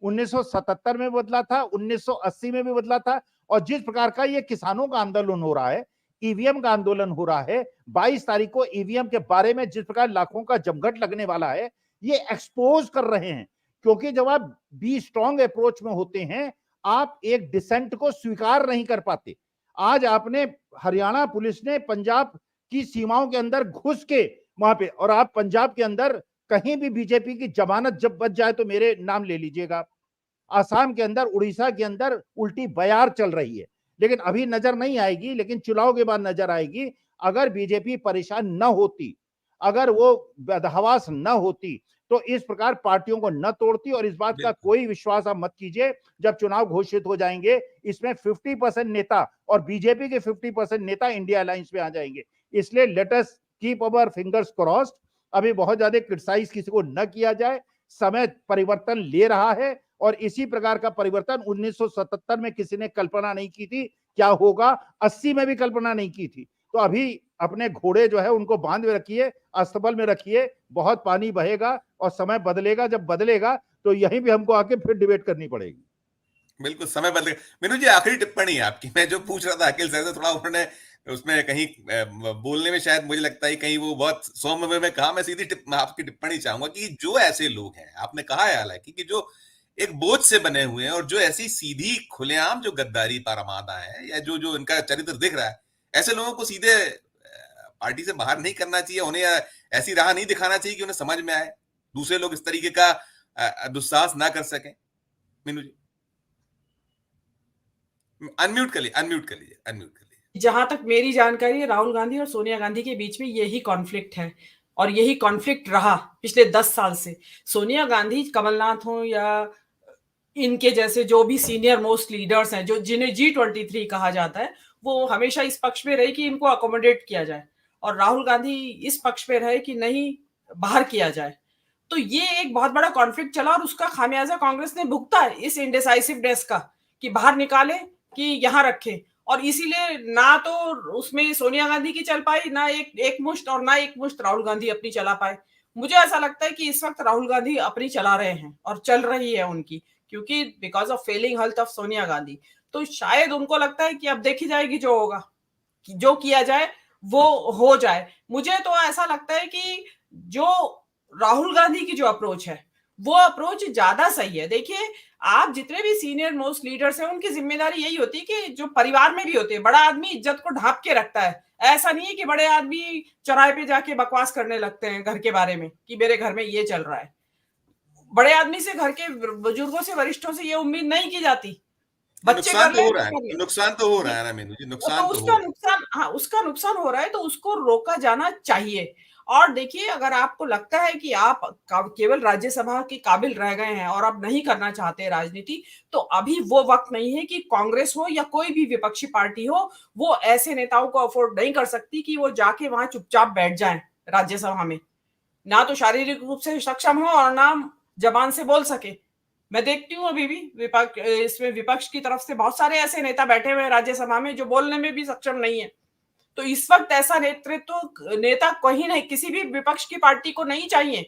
1977 में बदला था, 1980 में भी बदला था। और जिस प्रकार का ये किसानों का आंदोलन हो रहा है, ईवीएम का आंदोलन हो रहा है, 22 तारीख को ईवीएम के बारे में जिस प्रकार लाखों का जमघट लगने वाला है, ये एक्सपोज कर रहे हैं। क्योंकि जब आप बी स्ट्रॉन्ग अप्रोच में होते हैं, आप एक डिसेंट को स्वीकार नहीं कर पाते। आज आपने हरियाणा पुलिस ने पंजाब की सीमाओं के अंदर घुस के वहां पे, और आप पंजाब के अंदर कहीं भी बीजेपी की जमानत जब बच जाए तो मेरे नाम ले लीजिएगा। आसाम के अंदर, उड़ीसा के अंदर उल्टी बयार चल रही है, लेकिन अभी नजर नहीं आएगी, लेकिन चुनाव के बाद नजर आएगी। अगर बीजेपी परेशान न होती, अगर वो बदहवास न होती, तो इस प्रकार पार्टियों को न तोड़ती। और इस बात का कोई विश्वास आप मत कीजिए, जब चुनाव घोषित हो जाएंगे इसमें 50% नेता और बीजेपी के 50% नेता इंडिया अलायंस में आ जाएंगे। इसलिए let us keep our fingers crossed. अभी बहुत ज्यादा क्रिटिसाइज किसी को न किया जाए, समय परिवर्तन ले रहा है, और इसी प्रकार का परिवर्तन 1977 में किसी ने कल्पना नहीं की थी क्या होगा, 80 में भी कल्पना नहीं की थी। तो अभी अपने घोड़े जो है उनको बांध में रखिए, अस्तबल में रखिए, बहुत पानी बहेगा और समय बदलेगा। जब बदलेगा तो यहीं भी हमको आके फिर डिबेट करनी पड़ेगी। बिल्कुल, समय बदलेगा। मीनू जी, आखिरी टिप्पणी है आपकी। मैं जो पूछ रहा था अखिल सर से, थोड़ा उन्होंने उसमें कहीं बोलने में शायद मुझे लगता है कहीं वो बहुत सौम्य में कहा। मैं सीधी आपकी टिप्पणी चाहूंगा कि जो ऐसे लोग हैं, आपने कहा है हालांकि कि जो एक बोझ से बने हुए हैं और जो ऐसी सीधी खुलेआम जो गद्दारी पारामादा है, या जो जो इनका चरित्र दिख रहा है, ऐसे लोगों को सीधे पार्टी से बाहर नहीं करना चाहिए, उन्हें ऐसी राह नहीं दिखाना चाहिए कि उन्हें समझ में आए, दूसरे लोग इस तरीके का दुस्साहस ना कर सकें। मीनू जी अनम्यूट कर लीजिए। जहां तक मेरी जानकारी है, राहुल गांधी और सोनिया गांधी के बीच में यही कॉन्फ्लिक्ट है और यही कॉन्फ्लिक्ट रहा पिछले 10 साल से। सोनिया गांधी, कमलनाथ हो या इनके जैसे जो भी सीनियर मोस्ट लीडर्स हैं, जो जिन्हें G23 कहा जाता है, वो हमेशा इस पक्ष में रहे कि इनको अकोमोडेट किया जाए, और राहुल गांधी इस पक्ष में रहे कि नहीं, बाहर किया जाए। तो ये एक बहुत बड़ा कॉन्फ्लिक्ट चला और उसका खामियाजा कांग्रेस ने भुगता है, इस इंडिसाइसिवनेस का, कि बाहर निकाले कि यहां रखे। और इसीलिए ना तो उसमें सोनिया गांधी की चल पाई, ना एक मुश्त, और ना एक मुश्त राहुल गांधी अपनी चला पाए। मुझे ऐसा लगता है कि इस वक्त राहुल गांधी अपनी चला रहे हैं और चल रही है उनकी, क्योंकि because of Fehling health of Sonia Gandhi. तो शायद उनको लगता है कि अब देखी जाएगी, जो होगा, जो किया जाए वो हो जाए। मुझे तो ऐसा लगता है कि जो राहुल गांधी की जो अप्रोच है, वो अप्रोच ज्यादा सही है। देखिए, आप जितने भी सीनियर मोस्ट लीडर्स हैं, उनकी जिम्मेदारी यही होती है कि जो परिवार में भी होते हैं, बड़ा आदमी इज्जत को ढांप के रखता है। ऐसा नहीं है कि बड़े आदमी चौराहे पे जाके बकवास करने लगते हैं घर के बारे में कि मेरे घर में ये चल रहा है। बड़े आदमी से, घर के बुजुर्गों से, वरिष्ठों से ये उम्मीद नहीं की जाती। बच्चे कर ले, नुकसान तो हो रहा है ना मीनू जी, नुकसान तो उसका नुकसान, हाँ, उसका नुकसान हो रहा है, तो उसको रोका जाना चाहिए। और देखिए, अगर आपको लगता है कि आप केवल राज्यसभा के काबिल रह गए हैं और आप नहीं करना चाहते राजनीति, तो अभी वो वक्त नहीं है कि कांग्रेस हो या कोई भी विपक्षी पार्टी हो, वो ऐसे नेताओं को अफोर्ड नहीं कर सकती कि वो जाके वहां चुपचाप बैठ जाएं राज्यसभा में, ना तो शारीरिक रूप से सक्षम हो और ना जबान से बोल सके। मैं देखती हूँ अभी भी इसमें विपक्ष की तरफ से बहुत सारे ऐसे नेता बैठे हुए हैं राज्यसभा में जो बोलने में भी सक्षम नहीं है। तो इस वक्त ऐसा नेतृत्व, नेता कहीं नहीं, किसी भी विपक्ष की पार्टी को नहीं चाहिए,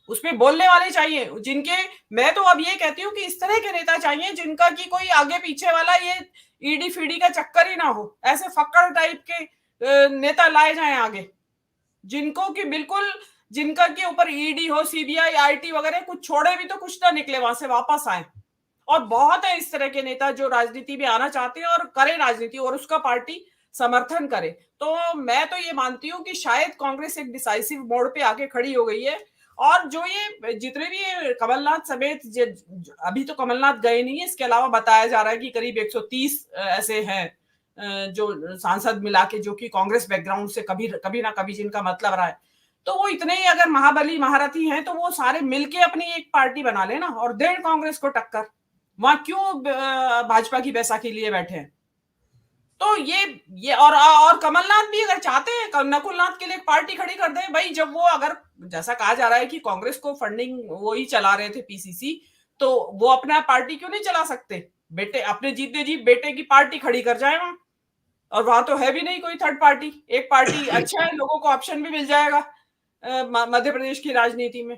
उसमें बोलने वाले चाहिए जिनके, मैं तो अब ये कहती हूँ कि इस तरह के नेता चाहिए जिनका की कोई आगे पीछे वाला ये ईडी फीडी का चक्कर ही ना हो। ऐसे फक्कड़ टाइप के नेता लाए जाएं आगे, जिनको कि बिल्कुल, जिनका के ऊपर ईडी हो, सीबीआई, आईटी वगैरह कुछ छोड़े भी तो कुछ ना निकले, वहां से वापस आए। और बहुत है इस तरह के नेता जो राजनीति में आना चाहते हैं और करें राजनीति, और उसका पार्टी समर्थन करे। तो मैं तो ये मानती हूँ कि शायद कांग्रेस एक डिसाइसिव मोड पे आके खड़ी हो गई है। और जो ये जितने भी कमलनाथ समेत, अभी तो कमलनाथ गए नहीं है, इसके अलावा बताया जा रहा है कि करीब 130 ऐसे हैं जो सांसद मिला के, जो कि कांग्रेस बैकग्राउंड से कभी ना कभी जिनका मतलब रहा है। तो वो इतने ही अगर महाबली महारथी हैं तो वो सारे मिलके अपनी एक पार्टी बना लेना और दें कांग्रेस को टक्कर। वहां क्यों भाजपा की बैसाखी लिए बैठे हैं? तो ये और कमलनाथ भी अगर चाहते हैं नकुलनाथ के लिए एक पार्टी खड़ी कर दें भाई। जब वो, अगर जैसा कहा जा रहा है कि कांग्रेस को फंडिंग वो ही चला रहे थे पीसीसी, तो वो अपना पार्टी क्यों नहीं चला सकते? बेटे अपने जीते जी बेटे की पार्टी खड़ी कर जाए वहां। और वहां तो है भी नहीं कोई थर्ड पार्टी, एक पार्टी अच्छा है, लोगों को ऑप्शन भी मिल जाएगा मध्य प्रदेश की राजनीति में।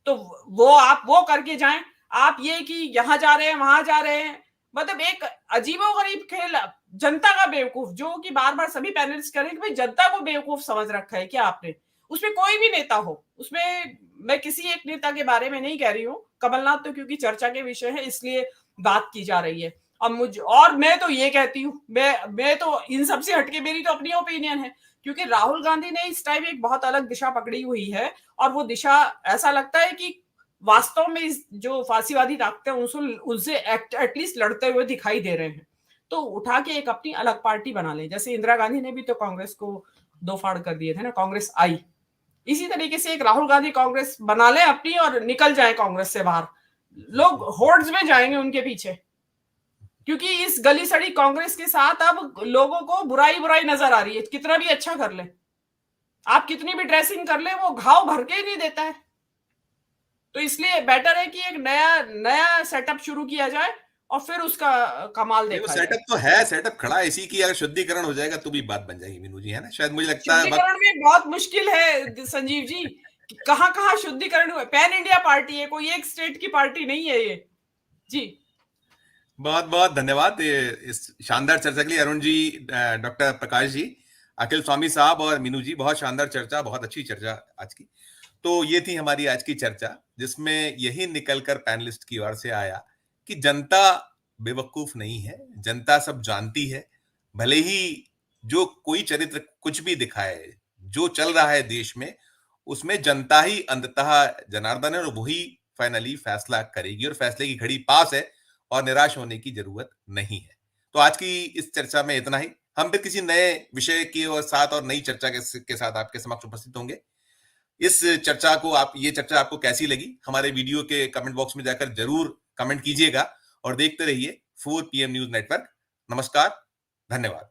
तो वो आप वो करके जाएं। आप ये कि यहां जा रहे हैं वहां जा रहे हैं, मतलब एक अजीबोगरीब खेल। जनता का बेवकूफ, जो कि बार बार सभी पैनलिस्ट करें कि भाई जनता को बेवकूफ समझ रखा है क्या आपने? उसमें कोई भी नेता हो, उसमें मैं किसी एक नेता के बारे में नहीं कह रही हूँ, कमलनाथ तो क्योंकि चर्चा के विषय है इसलिए बात की जा रही है। अब मैं तो ये कहती हूँ, मैं तो इन सबसे हटके, मेरी तो अपनी ओपिनियन है, क्योंकि राहुल गांधी ने इस टाइम एक बहुत अलग दिशा पकड़ी हुई है। और वो दिशा ऐसा लगता है कि वास्तव में इस जो फांसीवादी ताकतें उनसे एटलीस्ट लड़ते हुए दिखाई दे रहे हैं। तो उठा के एक अपनी अलग पार्टी बना ले, जैसे इंदिरा गांधी ने भी तो कांग्रेस को दो फाड़ कर दिए थे ना, कांग्रेस आई। इसी तरीके से एक राहुल गांधी कांग्रेस बना ले अपनी और निकल जाए कांग्रेस से बाहर। लोग होर्ड्स में जाएंगे उनके पीछे, क्योंकि इस गली सड़ी कांग्रेस के साथ अब लोगों को बुराई बुराई नजर आ रही है। कितना भी अच्छा कर ले आप, कितनी भी ड्रेसिंग कर ले, वो घाव भर के ही नहीं देता है। तो इसलिए बेटर है कि एक नया सेटअप शुरू किया जाए और फिर उसका कमाल देखा जाए। सेटअप तो है, सेटअप खड़ा है इसी की, अगर शुद्धिकरण हो जाएगा तो भी बात बन जाएगी मीनू जी, है ना? शायद मुझे लगता है शुद्धिकरण में बहुत मुश्किल है संजीव जी, कहाँ शुद्धिकरण हुआ। पैन इंडिया पार्टी है, कोई एक स्टेट की पार्टी नहीं है ये जी। बहुत बहुत धन्यवाद इस शानदार चर्चा के लिए अरुण जी, डॉक्टर प्रकाश जी, अखिल स्वामी साहब और मीनू जी। बहुत शानदार चर्चा, बहुत अच्छी चर्चा आज की। तो ये थी हमारी आज की चर्चा, जिसमें यही निकलकर पैनलिस्ट की ओर से आया कि जनता बेवकूफ नहीं है, जनता सब जानती है। भले ही जो कोई चरित्र कुछ भी दिखाए, जो चल रहा है देश में, उसमें जनता ही अंततः जनार्दन है और वही फाइनली फैसला करेगी, और फैसले की घड़ी पास है और निराश होने की जरूरत नहीं है। तो आज की इस चर्चा में इतना ही। हम फिर किसी नए विषय की और साथ और नई चर्चा के साथ आपके समक्ष उपस्थित होंगे। इस चर्चा को ये चर्चा आपको कैसी लगी, हमारे वीडियो के कमेंट बॉक्स में जाकर जरूर कमेंट कीजिएगा और देखते रहिए 4 PM न्यूज नेटवर्क। नमस्कार, धन्यवाद।